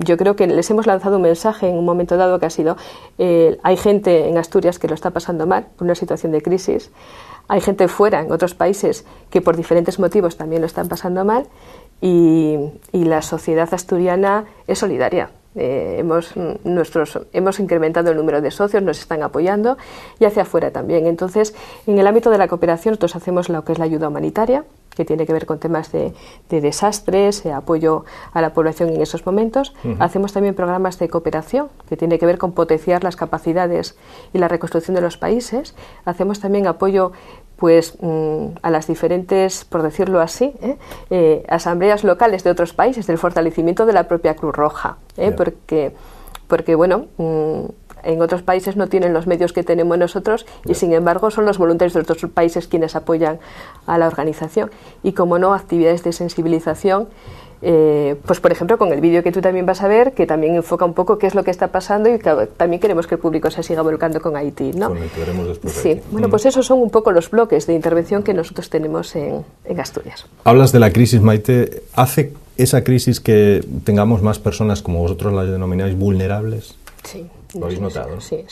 yo creo que les hemos lanzado un mensaje en un momento dado que ha sido hay gente en Asturias que lo está pasando mal por una situación de crisis, hay gente fuera en otros países que por diferentes motivos también lo están pasando mal, y la sociedad asturiana es solidaria. Hemos incrementado el número de socios, nos están apoyando, y hacia afuera también. Entonces, en el ámbito de la cooperación nosotros hacemos lo que es la ayuda humanitaria, que tiene que ver con temas de desastres, apoyo a la población en esos momentos. Hacemos también programas de cooperación, que tiene que ver con potenciar las capacidades y la reconstrucción de los países. Hacemos también apoyo pues a las diferentes, por decirlo así, asambleas locales de otros países, del fortalecimiento de la propia Cruz Roja, porque bueno, en otros países no tienen los medios que tenemos nosotros, y sin embargo son los voluntarios de otros países quienes apoyan a la organización. Y como no, actividades de sensibilización, pues por ejemplo con el vídeo que tú también vas a ver, que también enfoca un poco qué es lo que está pasando, y que también queremos que el público se siga volcando con Haití, ¿no? Con el que veremos después. Sí, bueno, pues esos son un poco los bloques de intervención que nosotros tenemos en Asturias. Hablas de la crisis, Maite. ¿Hace esa crisis que tengamos más personas, como vosotros las denomináis, vulnerables? Sí. ¿Lo habéis notado? Sí,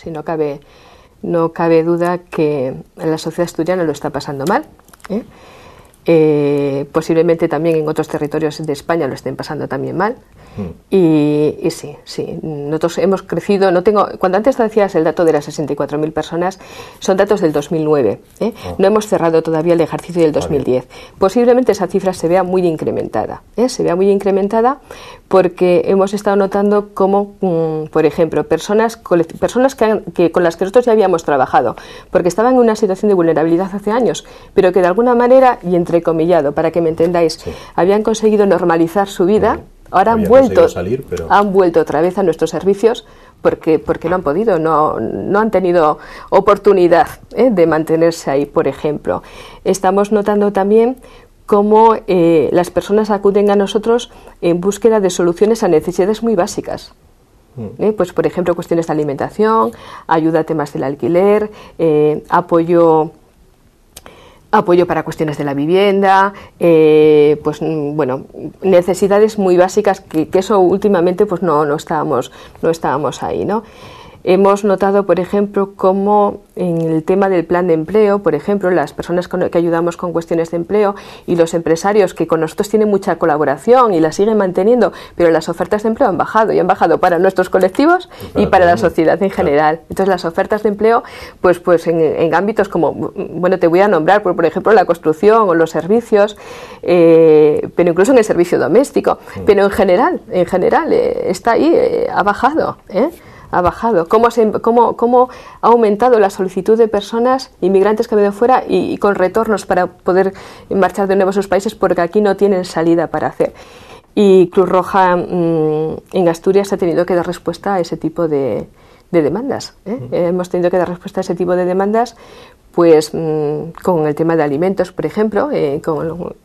no cabe duda que la sociedad asturiana lo está pasando mal, Posiblemente también en otros territorios de España lo estén pasando también mal. Y sí, nosotros hemos crecido. Cuando antes decías el dato de las 64.000 personas, son datos del 2009. No hemos cerrado todavía el ejercicio del 2010. Posiblemente esa cifra se vea muy incrementada. Se vea muy incrementada porque hemos estado notando cómo, por ejemplo, personas con las que nosotros ya habíamos trabajado, porque estaban en una situación de vulnerabilidad hace años, pero que de alguna manera, y entrecomillado, para que me entendáis, habían conseguido normalizar su vida. Ahora han vuelto otra vez a nuestros servicios porque no han podido, no han tenido oportunidad de mantenerse ahí, por ejemplo. Estamos notando también cómo las personas acuden a nosotros en búsqueda de soluciones a necesidades muy básicas. Pues, por ejemplo, cuestiones de alimentación, ayuda a temas del alquiler, apoyo para cuestiones de la vivienda, pues bueno, necesidades muy básicas que eso últimamente pues no estábamos ahí, ¿no? Hemos notado, por ejemplo, cómo en el tema del plan de empleo, por ejemplo, las personas que ayudamos con cuestiones de empleo y los empresarios que con nosotros tienen mucha colaboración y la siguen manteniendo, pero las ofertas de empleo han bajado, y han bajado para nuestros colectivos y para la sociedad en general. Entonces, las ofertas de empleo, pues en ámbitos como, bueno, te voy a nombrar, por ejemplo, la construcción o los servicios, pero incluso en el servicio doméstico, pero en general está ahí, ha bajado, ha bajado. ¿Cómo ha aumentado la solicitud de personas inmigrantes que viven fuera y con retornos para poder marchar de nuevo a sus países porque aquí no tienen salida para hacer? Y Cruz Roja en Asturias ha tenido que dar respuesta a ese tipo de demandas. Hemos tenido que dar respuesta a ese tipo de demandas pues con el tema de alimentos, por ejemplo,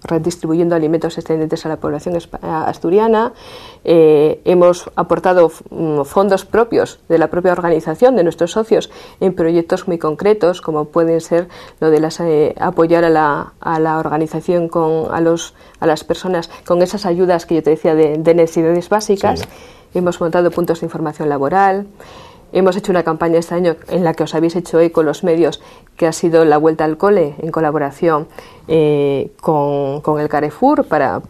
redistribuyendo alimentos excedentes a la población asturiana. Hemos aportado fondos propios de la propia organización, de nuestros socios, en proyectos muy concretos, como pueden ser lo de apoyar a la organización a las personas con esas ayudas que yo te decía de necesidades básicas. Sí. Hemos montado puntos de información laboral. Hemos hecho una campaña este año en la que os habéis hecho eco los medios, que ha sido la Vuelta al Cole, en colaboración con el Carrefour, para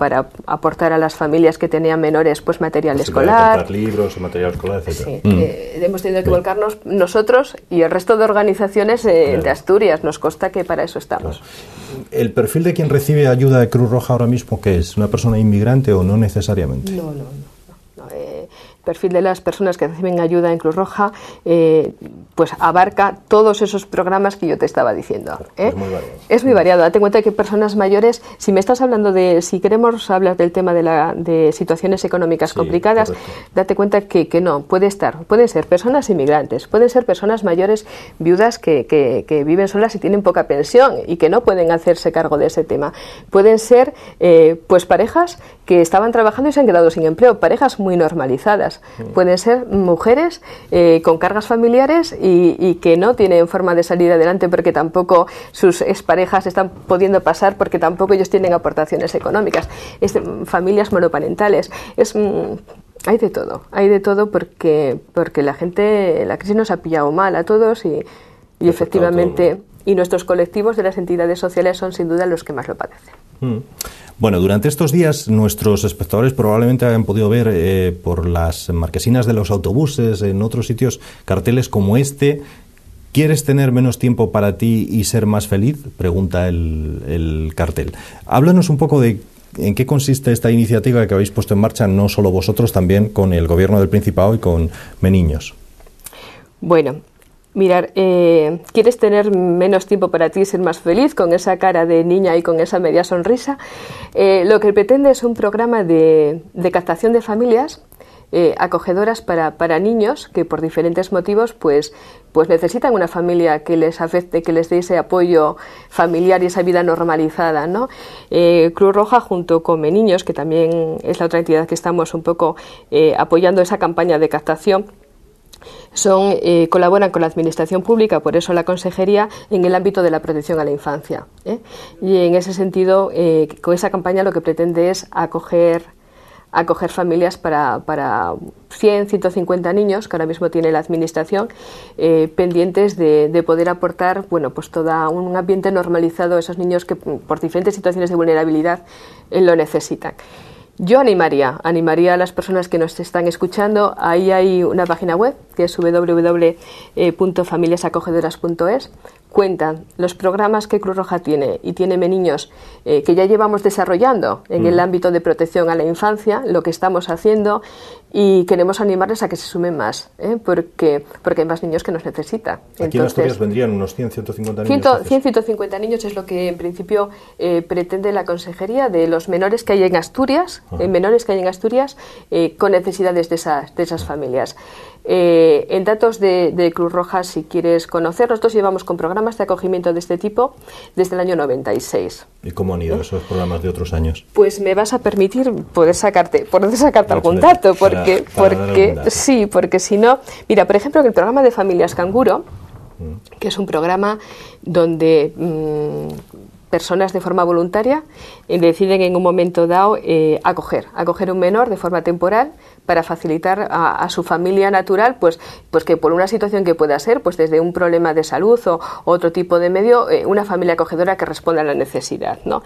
aportar a las familias que tenían menores pues material escolar. Comprar libros o material escolar, etc. Sí, hemos tenido que volcarnos nosotros y el resto de organizaciones de Asturias. Nos consta que para eso estamos. ¿El perfil de quien recibe ayuda de Cruz Roja ahora mismo qué es? ¿Una persona inmigrante o no necesariamente? No. Perfil de las personas que reciben ayuda en Cruz Roja pues abarca todos esos programas que yo te estaba diciendo. Es muy variado. Es muy variado. Date cuenta que personas mayores, si me estás hablando si queremos hablar del tema de situaciones económicas complicadas, correcto. Date cuenta que no, pueden ser personas inmigrantes, pueden ser personas mayores, viudas que viven solas y tienen poca pensión y que no pueden hacerse cargo de ese tema. Pueden ser pues parejas que estaban trabajando y se han quedado sin empleo, parejas muy normalizadas. Pueden ser mujeres con cargas familiares y que no tienen forma de salir adelante porque tampoco sus exparejas están pudiendo pasar porque tampoco ellos tienen aportaciones económicas. Familias monoparentales. Hay de todo porque la crisis nos ha pillado mal a todos y efectivamente, y nuestros colectivos de las entidades sociales son sin duda los que más lo padecen. Bueno, durante estos días nuestros espectadores probablemente hayan podido ver por las marquesinas de los autobuses, en otros sitios, carteles como este. ¿Quieres tener menos tiempo para ti y ser más feliz?, pregunta el cartel. Háblanos un poco de en qué consiste esta iniciativa que habéis puesto en marcha, no solo vosotros, también con el Gobierno del Principado y con Meniños. Bueno, mirar, ¿quieres tener menos tiempo para ti y ser más feliz? Con esa cara de niña y con esa media sonrisa. Lo que pretende es un programa de captación de familias acogedoras para niños que por diferentes motivos pues necesitan una familia que les afecte, que les dé ese apoyo familiar y esa vida normalizada, ¿no? Cruz Roja junto con Meniños, que también es la otra entidad que estamos un poco apoyando esa campaña de captación, colaboran con la Administración Pública, por eso la Consejería, en el ámbito de la protección a la infancia. Y en ese sentido, con esa campaña lo que pretende es acoger familias para 100, 150 niños que ahora mismo tiene la Administración pendientes de poder aportar, bueno, pues todo un ambiente normalizado a esos niños que por diferentes situaciones de vulnerabilidad lo necesitan. Yo animaría a las personas que nos están escuchando. Ahí hay una página web que es www.familiasacogedoras.es. Cuentan los programas que Cruz Roja tiene y tiene niños que ya llevamos desarrollando en el ámbito de protección a la infancia, lo que estamos haciendo, y queremos animarles a que se sumen más, porque hay más niños que nos necesitan. Aquí en Asturias vendrían unos 100, 150 niños. 100, 150 niños es lo que en principio pretende la Consejería de los menores que hay en Asturias, con necesidades de esas familias. En datos de Cruz Roja, si quieres conocer, nosotros llevamos con programas de acogimiento de este tipo desde el año 96. ¿Y cómo han ido esos programas de otros años? Pues me vas a permitir poder sacarte algún dato, porque si no, mira, por ejemplo, en el programa de Familias Canguro, que es un programa donde personas de forma voluntaria deciden en un momento dado acoger un menor de forma temporal para facilitar a su familia natural, pues que por una situación que pueda ser, pues desde un problema de salud o otro tipo de medio, una familia acogedora que responda a la necesidad, ¿no?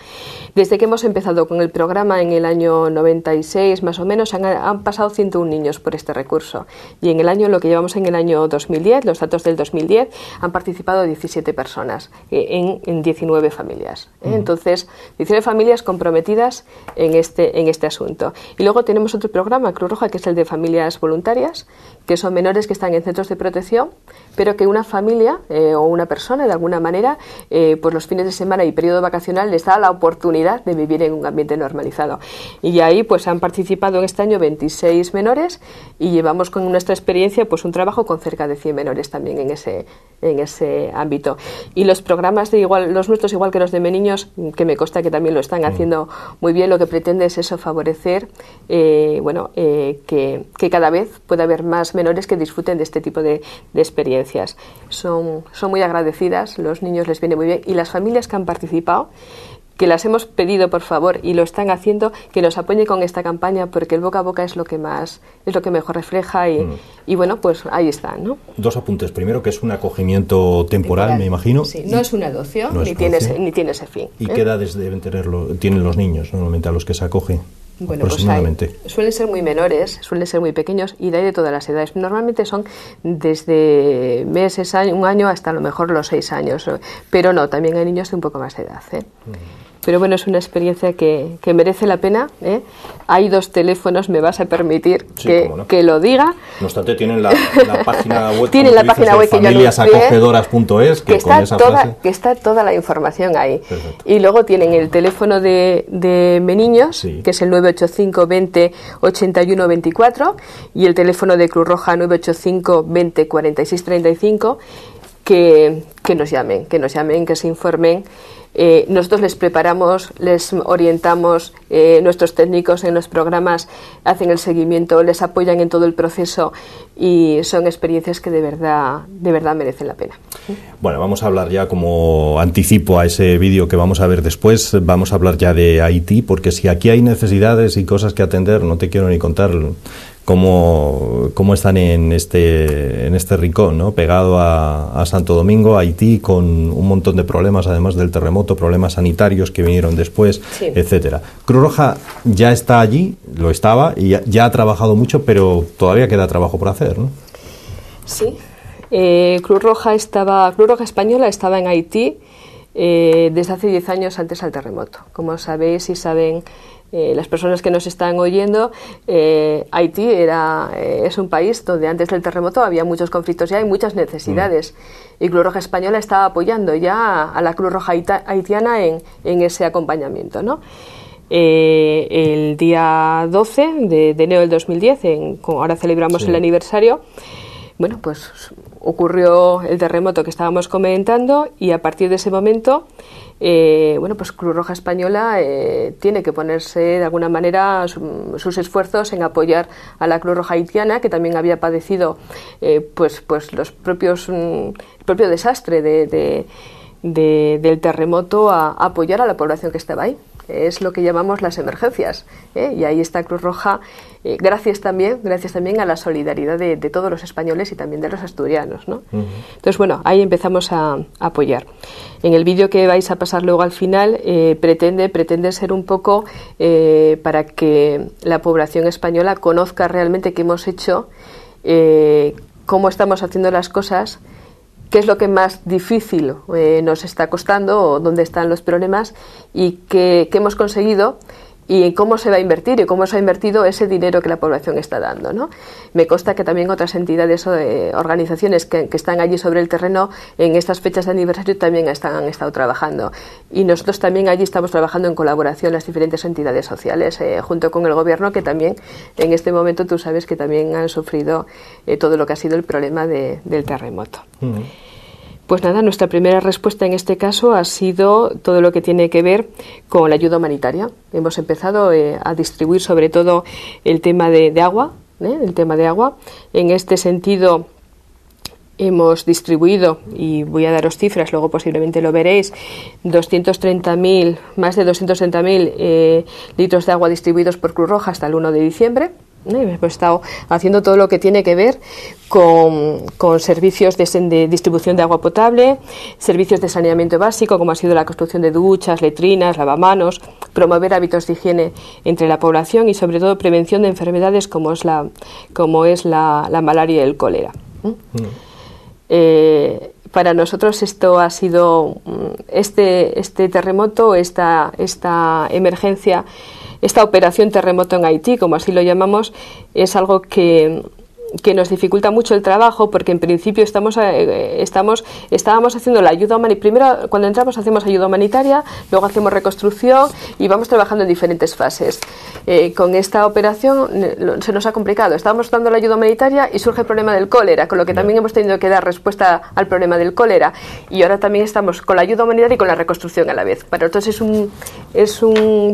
Desde que hemos empezado con el programa en el año 96, más o menos, han pasado 101 niños por este recurso. Y en el año, lo que llevamos en el año 2010, los datos del 2010, han participado 17 personas en 19 familias. Entonces, 19 familias comprometidas en este asunto. Y luego tenemos otro programa, Cruz Roja, que es el de familias voluntarias, que son menores que están en centros de protección, pero que una familia o una persona, de alguna manera, pues los fines de semana y periodo vacacional les da la oportunidad de vivir en un ambiente normalizado. Y ahí pues han participado en este año 26 menores y llevamos con nuestra experiencia pues un trabajo con cerca de 100 menores también en ese ámbito. Y los programas los nuestros, igual que los de niños, que me consta que también lo están haciendo muy bien, lo que pretende es eso, favorecer que cada vez pueda haber más menores que disfruten de este tipo de experiencias. Son muy agradecidas, los niños les viene muy bien, y las familias que han participado, que las hemos pedido por favor y lo están haciendo, que nos apoyen con esta campaña, porque el boca a boca es lo que mejor refleja y bueno, pues ahí está, ¿no? Dos apuntes. Primero, que es un acogimiento temporal, me imagino. Sí, no es una adopción, ni tiene ese fin. ¿Y qué edades tienen los niños normalmente a los que se acoge? Bueno, pues suelen ser muy menores, suelen ser muy pequeños y de ahí de todas las edades. Normalmente son desde meses, un año hasta a lo mejor los 6 años, pero no, también hay niños de un poco más de edad, Pero bueno, es una experiencia que merece la pena, Hay 2 teléfonos, me vas a permitir que lo diga. No obstante, tienen la página web, tienen la página web que familiasacogedoras.es, que está toda la información ahí. Perfecto. Y luego tienen el teléfono de Meniños, que es el 985 20 81 24, y el teléfono de Cruz Roja 985 20 46 35, que nos llamen, que se informen. Nosotros les preparamos, les orientamos, nuestros técnicos en los programas hacen el seguimiento, les apoyan en todo el proceso y son experiencias que de verdad merecen la pena. Bueno, vamos a hablar ya, como anticipo a ese vídeo que vamos a ver después, vamos a hablar ya de Haití, porque si aquí hay necesidades y cosas que atender, no te quiero ni contar cómo están en este rincón, ¿no? Pegado a Santo Domingo, Haití, con un montón de problemas, además del terremoto, problemas sanitarios que vinieron después, etcétera. Cruz Roja ya está allí, lo estaba, y ya ha trabajado mucho, pero todavía queda trabajo por hacer, ¿no? Sí. Cruz Roja Española estaba en Haití desde hace 10 años antes al terremoto. Como sabéis y saben las personas que nos están oyendo, Haití es un país donde antes del terremoto había muchos conflictos y hay muchas necesidades. Y Cruz Roja Española estaba apoyando ya a la Cruz Roja haitiana en ese acompañamiento, ¿no? El día 12 de enero del 2010, ahora celebramos el aniversario, bueno, pues ocurrió el terremoto que estábamos comentando y a partir de ese momento, pues Cruz Roja Española tiene que ponerse de alguna manera sus esfuerzos en apoyar a la Cruz Roja haitiana, que también había padecido pues el propio desastre del terremoto, a apoyar a la población que estaba ahí. es lo que llamamos las emergencias, y ahí está Cruz Roja, gracias también a la solidaridad de todos los españoles y también de los asturianos, ¿no? Entonces, bueno, ahí empezamos a apoyar. En el vídeo que vais a pasar luego al final pretende ser un poco para que la población española conozca realmente qué hemos hecho, cómo estamos haciendo las cosas, qué es lo que más difícil nos está costando o dónde están los problemas y qué hemos conseguido y cómo se va a invertir y cómo se ha invertido ese dinero que la población está dando, ¿no? Me consta que también otras entidades o organizaciones que están allí sobre el terreno en estas fechas de aniversario también han estado trabajando, y nosotros también allí estamos trabajando en colaboración las diferentes entidades sociales junto con el gobierno, que también en este momento tú sabes que también han sufrido todo lo que ha sido el problema del terremoto. Pues nada, nuestra primera respuesta en este caso ha sido todo lo que tiene que ver con la ayuda humanitaria. Hemos empezado a distribuir sobre todo el tema de agua, el tema de agua. En este sentido hemos distribuido, y voy a daros cifras, luego posiblemente lo veréis, más de 230.000 litros de agua distribuidos por Cruz Roja hasta el 1 de diciembre. Hemos estado haciendo todo lo que tiene que ver con servicios de distribución de agua potable, servicios de saneamiento básico, como ha sido la construcción de duchas, letrinas, lavamanos, promover hábitos de higiene entre la población y sobre todo prevención de enfermedades como es la malaria y el cólera. Para nosotros esto ha sido este terremoto, esta emergencia, esta operación terremoto en Haití, como así lo llamamos, es algo que nos dificulta mucho el trabajo, porque en principio estábamos haciendo la ayuda humanitaria. Primero, cuando entramos, hacemos ayuda humanitaria, luego hacemos reconstrucción y vamos trabajando en diferentes fases. Con esta operación se nos ha complicado. Estábamos dando la ayuda humanitaria y surge el problema del cólera, con lo que también hemos tenido que dar respuesta al problema del cólera. Y ahora también estamos con la ayuda humanitaria y con la reconstrucción a la vez. Para nosotros es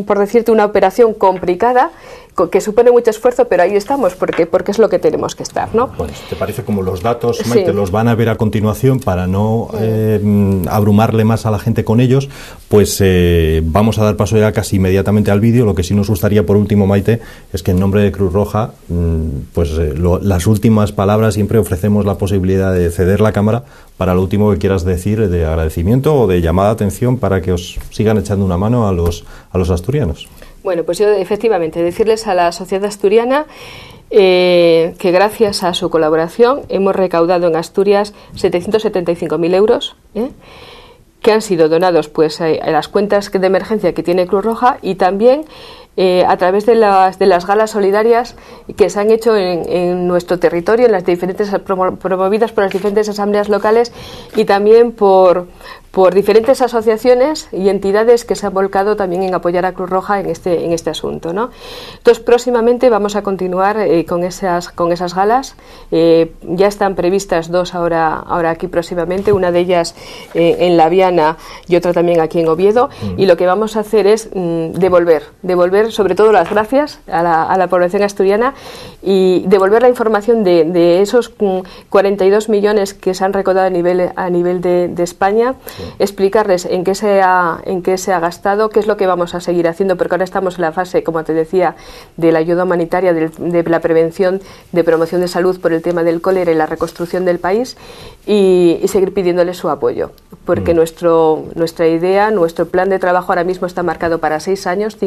por decirte, una operación complicada, que supone mucho esfuerzo, pero ahí estamos porque es lo que tenemos que estar, ¿no? Bueno, ¿te parece como los datos, Maite, los van a ver a continuación para no abrumarle más a la gente con ellos? Pues vamos a dar paso ya casi inmediatamente al vídeo. Lo que sí nos gustaría, por último, Maite, es que en nombre de Cruz Roja, las últimas palabras, siempre ofrecemos la posibilidad de ceder la cámara para lo último que quieras decir de agradecimiento o de llamada de atención para que os sigan echando una mano a los asturianos. Bueno, pues yo efectivamente decirles a la sociedad asturiana que gracias a su colaboración hemos recaudado en Asturias 775.000 euros, que han sido donados pues a las cuentas de emergencia que tiene Cruz Roja, y también a través de las galas solidarias que se han hecho en nuestro territorio, en las diferentes promovidas por las diferentes asambleas locales y también por diferentes asociaciones y entidades que se han volcado también en apoyar a Cruz Roja en este asunto, ¿no? Entonces, próximamente vamos a continuar con esas galas. Ya están previstas dos ahora aquí próximamente, una de ellas en La Viana y otra también aquí en Oviedo, y lo que vamos a hacer es devolver sobre todo las gracias a la población asturiana y devolver la información de esos 42 millones que se han recaudado a nivel de España. Explicarles en qué se ha gastado, qué es lo que vamos a seguir haciendo, porque ahora estamos en la fase, como te decía, de la ayuda humanitaria, de la prevención, de promoción de salud por el tema del cólera y la reconstrucción del país, y seguir pidiéndoles su apoyo, porque nuestra idea, nuestro plan de trabajo ahora mismo está marcado para 5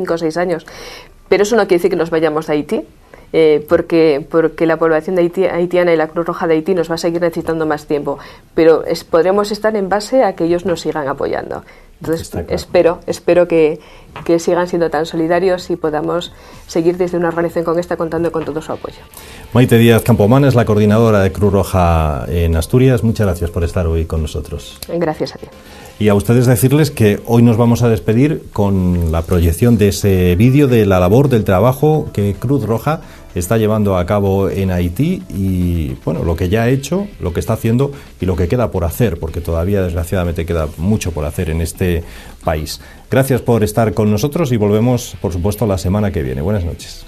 o 6 años, pero eso no quiere decir que nos vayamos a Haití. Porque la población haitiana y la Cruz Roja de Haití nos va a seguir necesitando más tiempo, pero podremos estar en base a que ellos nos sigan apoyando. Entonces claro. espero que sigan siendo tan solidarios y podamos seguir desde una organización con esta contando con todo su apoyo. Maite Díaz Campomán es la coordinadora de Cruz Roja en Asturias. Muchas gracias por estar hoy con nosotros. Gracias a ti. Y a ustedes decirles que hoy nos vamos a despedir con la proyección de ese vídeo de la labor, del trabajo que Cruz Roja está llevando a cabo en Haití y, bueno, lo que ya ha hecho, lo que está haciendo y lo que queda por hacer, porque todavía, desgraciadamente, queda mucho por hacer en este país. Gracias por estar con nosotros y volvemos, por supuesto, la semana que viene. Buenas noches.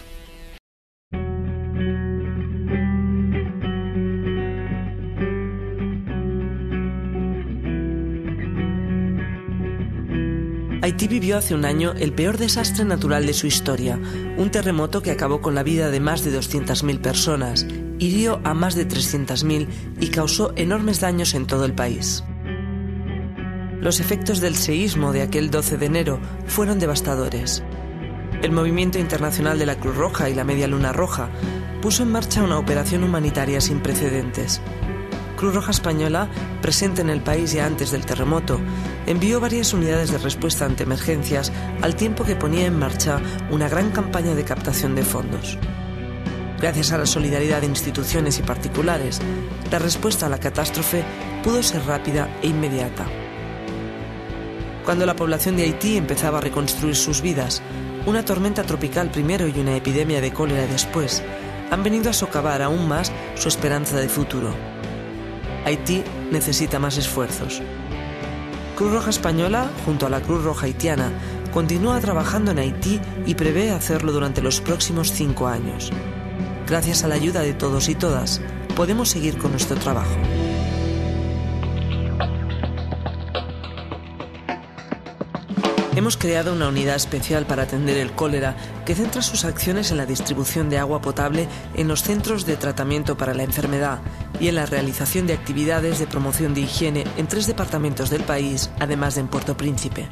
Haití vivió hace un año el peor desastre natural de su historia, un terremoto que acabó con la vida de más de 200.000 personas, hirió a más de 300.000 y causó enormes daños en todo el país. Los efectos del seísmo de aquel 12 de enero fueron devastadores. El Movimiento Internacional de la Cruz Roja y la Media Luna Roja puso en marcha una operación humanitaria sin precedentes. Cruz Roja Española, presente en el país ya antes del terremoto, envió varias unidades de respuesta ante emergencias al tiempo que ponía en marcha una gran campaña de captación de fondos. Gracias a la solidaridad de instituciones y particulares, la respuesta a la catástrofe pudo ser rápida e inmediata. Cuando la población de Haití empezaba a reconstruir sus vidas, una tormenta tropical primero y una epidemia de cólera después han venido a socavar aún más su esperanza de futuro. Haití necesita más esfuerzos. Cruz Roja Española, junto a la Cruz Roja Haitiana, continúa trabajando en Haití y prevé hacerlo durante los próximos 5 años. Gracias a la ayuda de todos y todas, podemos seguir con nuestro trabajo. Hemos creado una unidad especial para atender el cólera que centra sus acciones en la distribución de agua potable en los centros de tratamiento para la enfermedad y en la realización de actividades de promoción de higiene en 3 departamentos del país, además de en Puerto Príncipe.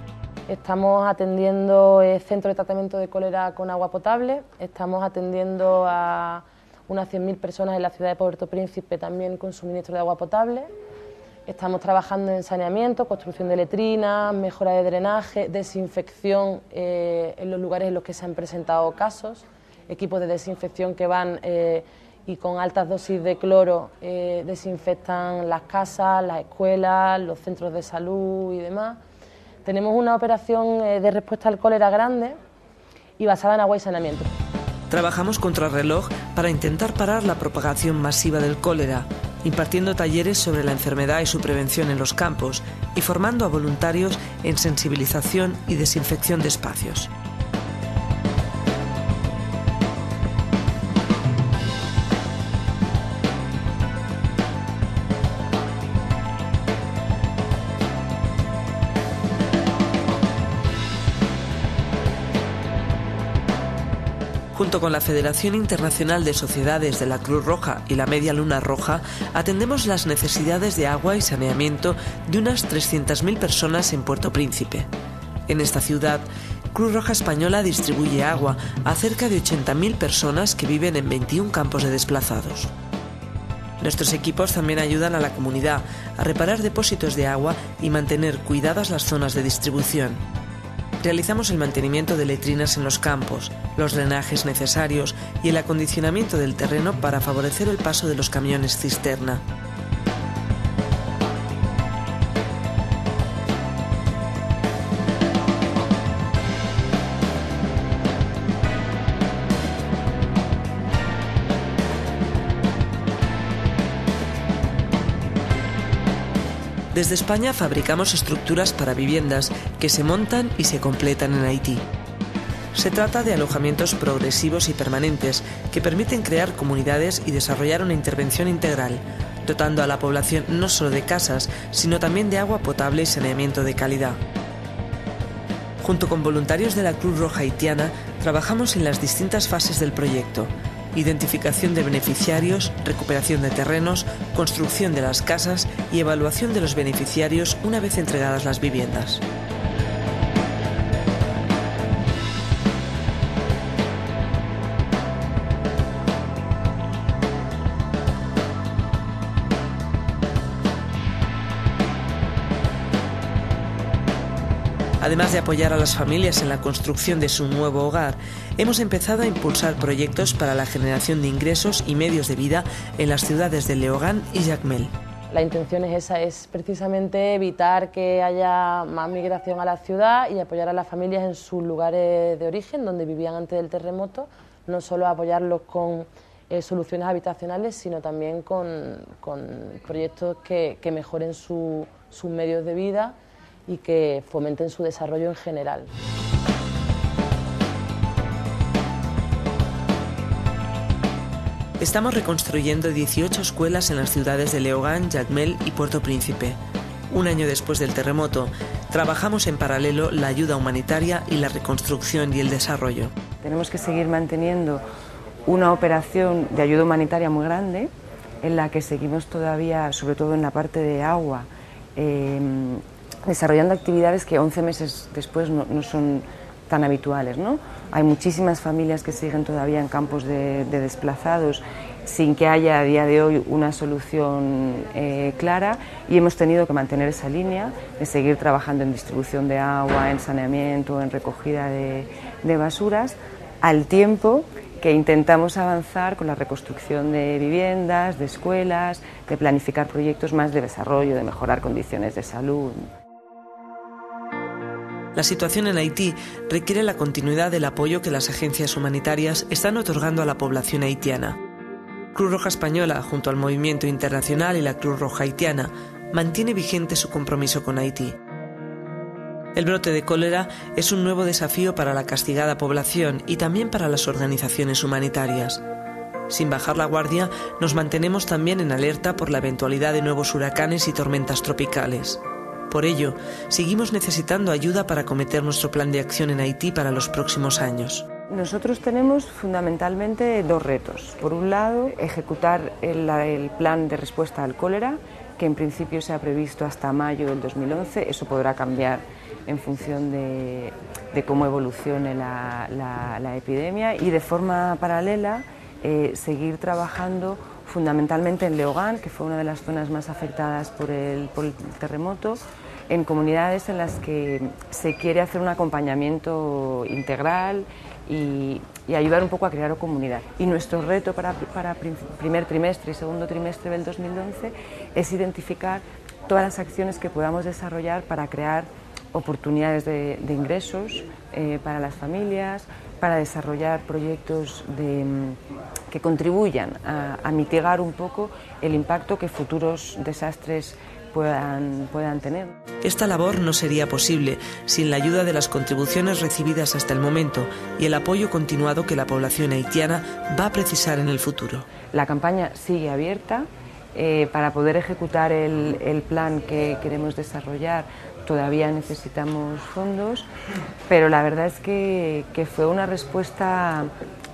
Estamos atendiendo el centro de tratamiento de cólera con agua potable, estamos atendiendo a unas 100.000 personas en la ciudad de Puerto Príncipe también con suministro de agua potable. Estamos trabajando en saneamiento, construcción de letrinas, mejora de drenaje, desinfección en los lugares en los que se han presentado casos, equipos de desinfección que van y con altas dosis de cloro desinfectan las casas, las escuelas, los centros de salud y demás. Tenemos una operación de respuesta al cólera grande y basada en agua y saneamiento. Trabajamos contrarreloj para intentar parar la propagación masiva del cólera, impartiendo talleres sobre la enfermedad y su prevención en los campos y formando a voluntarios en sensibilización y desinfección de espacios. Junto con la Federación Internacional de Sociedades de la Cruz Roja y la Media Luna Roja, atendemos las necesidades de agua y saneamiento de unas 300.000 personas en Puerto Príncipe. En esta ciudad, Cruz Roja Española distribuye agua a cerca de 80.000 personas que viven en 21 campos de desplazados. Nuestros equipos también ayudan a la comunidad a reparar depósitos de agua y mantener cuidadas las zonas de distribución. Realizamos el mantenimiento de letrinas en los campos, los drenajes necesarios y el acondicionamiento del terreno para favorecer el paso de los camiones cisterna. Desde España fabricamos estructuras para viviendas que se montan y se completan en Haití. Se trata de alojamientos progresivos y permanentes que permiten crear comunidades y desarrollar una intervención integral, dotando a la población no solo de casas, sino también de agua potable y saneamiento de calidad. Junto con voluntarios de la Cruz Roja Haitiana, trabajamos en las distintas fases del proyecto: identificación de beneficiarios, recuperación de terrenos, construcción de las casas y evaluación de los beneficiarios una vez entregadas las viviendas. Además de apoyar a las familias en la construcción de su nuevo hogar, hemos empezado a impulsar proyectos para la generación de ingresos y medios de vida en las ciudades de Leogán y Jacmel. La intención es esa, es precisamente evitar que haya más migración a la ciudad y apoyar a las familias en sus lugares de origen, donde vivían antes del terremoto, no solo apoyarlos con soluciones habitacionales, sino también con proyectos que mejoren sus medios de vida y que fomenten su desarrollo en general. Estamos reconstruyendo 18 escuelas en las ciudades de Leogán, Jacmel y Puerto Príncipe. un año después del terremoto, trabajamos en paralelo la ayuda humanitaria y la reconstrucción y el desarrollo. Tenemos que seguir manteniendo una operación de ayuda humanitaria muy grande, en la que seguimos todavía, sobre todo en la parte de agua, desarrollando actividades que 11 meses después no son tan habituales, ¿no? Hay muchísimas familias que siguen todavía en campos de desplazados sin que haya a día de hoy una solución clara, y hemos tenido que mantener esa línea de seguir trabajando en distribución de agua, en saneamiento, en recogida de basuras, al tiempo que intentamos avanzar con la reconstrucción de viviendas, de escuelas, de planificar proyectos más de desarrollo, de mejorar condiciones de salud. La situación en Haití requiere la continuidad del apoyo que las agencias humanitarias están otorgando a la población haitiana. Cruz Roja Española, junto al Movimiento Internacional y la Cruz Roja Haitiana, mantiene vigente su compromiso con Haití. El brote de cólera es un nuevo desafío para la castigada población y también para las organizaciones humanitarias. Sin bajar la guardia, nos mantenemos también en alerta por la eventualidad de nuevos huracanes y tormentas tropicales. Por ello, seguimos necesitando ayuda para acometer nuestro plan de acción en Haití para los próximos años. Nosotros tenemos fundamentalmente dos retos. Por un lado, ejecutar el plan de respuesta al cólera, que en principio se ha previsto hasta mayo del 2011. Eso podrá cambiar en función de cómo evolucione la epidemia, y de forma paralela seguir trabajando fundamentalmente en Leogán, que fue una de las zonas más afectadas por el terremoto, en comunidades en las que se quiere hacer un acompañamiento integral y ayudar un poco a crear comunidad. Y nuestro reto para primer trimestre y segundo trimestre del 2011 es identificar todas las acciones que podamos desarrollar para crear oportunidades de ingresos para las familias, para desarrollar proyectos que contribuyan a mitigar un poco el impacto que futuros desastres puedan tener. Esta labor no sería posible sin la ayuda de las contribuciones recibidas hasta el momento y el apoyo continuado que la población haitiana va a precisar en el futuro. La campaña sigue abierta. Para poder ejecutar el plan que queremos desarrollar todavía necesitamos fondos, pero la verdad es que fue una respuesta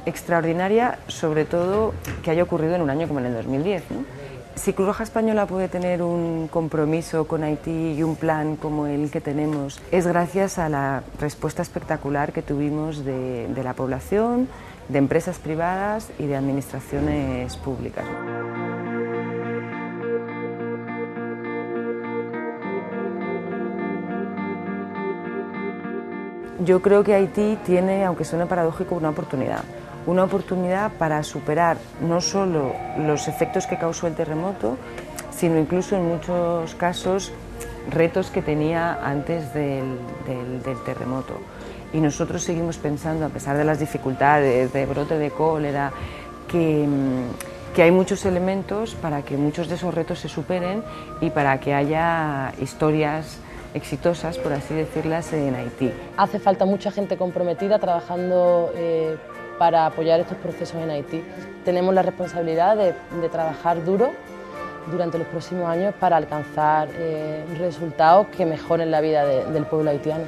extraordinaria, sobre todo que haya ocurrido en un año como en el 2010, ¿no? Si Cruz Roja Española puede tener un compromiso con Haití y un plan como el que tenemos, es gracias a la respuesta espectacular que tuvimos de la población, de empresas privadas y de administraciones públicas. Yo creo que Haití tiene, aunque suene paradójico, una oportunidad para superar no solo los efectos que causó el terremoto, sino incluso en muchos casos retos que tenía antes del terremoto. Y nosotros seguimos pensando, a pesar de las dificultades, de brote de cólera, que hay muchos elementos para que muchos de esos retos se superen y para que haya historias exitosas, por así decirlas, en Haití. Hace falta mucha gente comprometida trabajando para apoyar estos procesos en Haití. Tenemos la responsabilidad de trabajar duro durante los próximos años para alcanzar resultados que mejoren la vida del pueblo haitiano.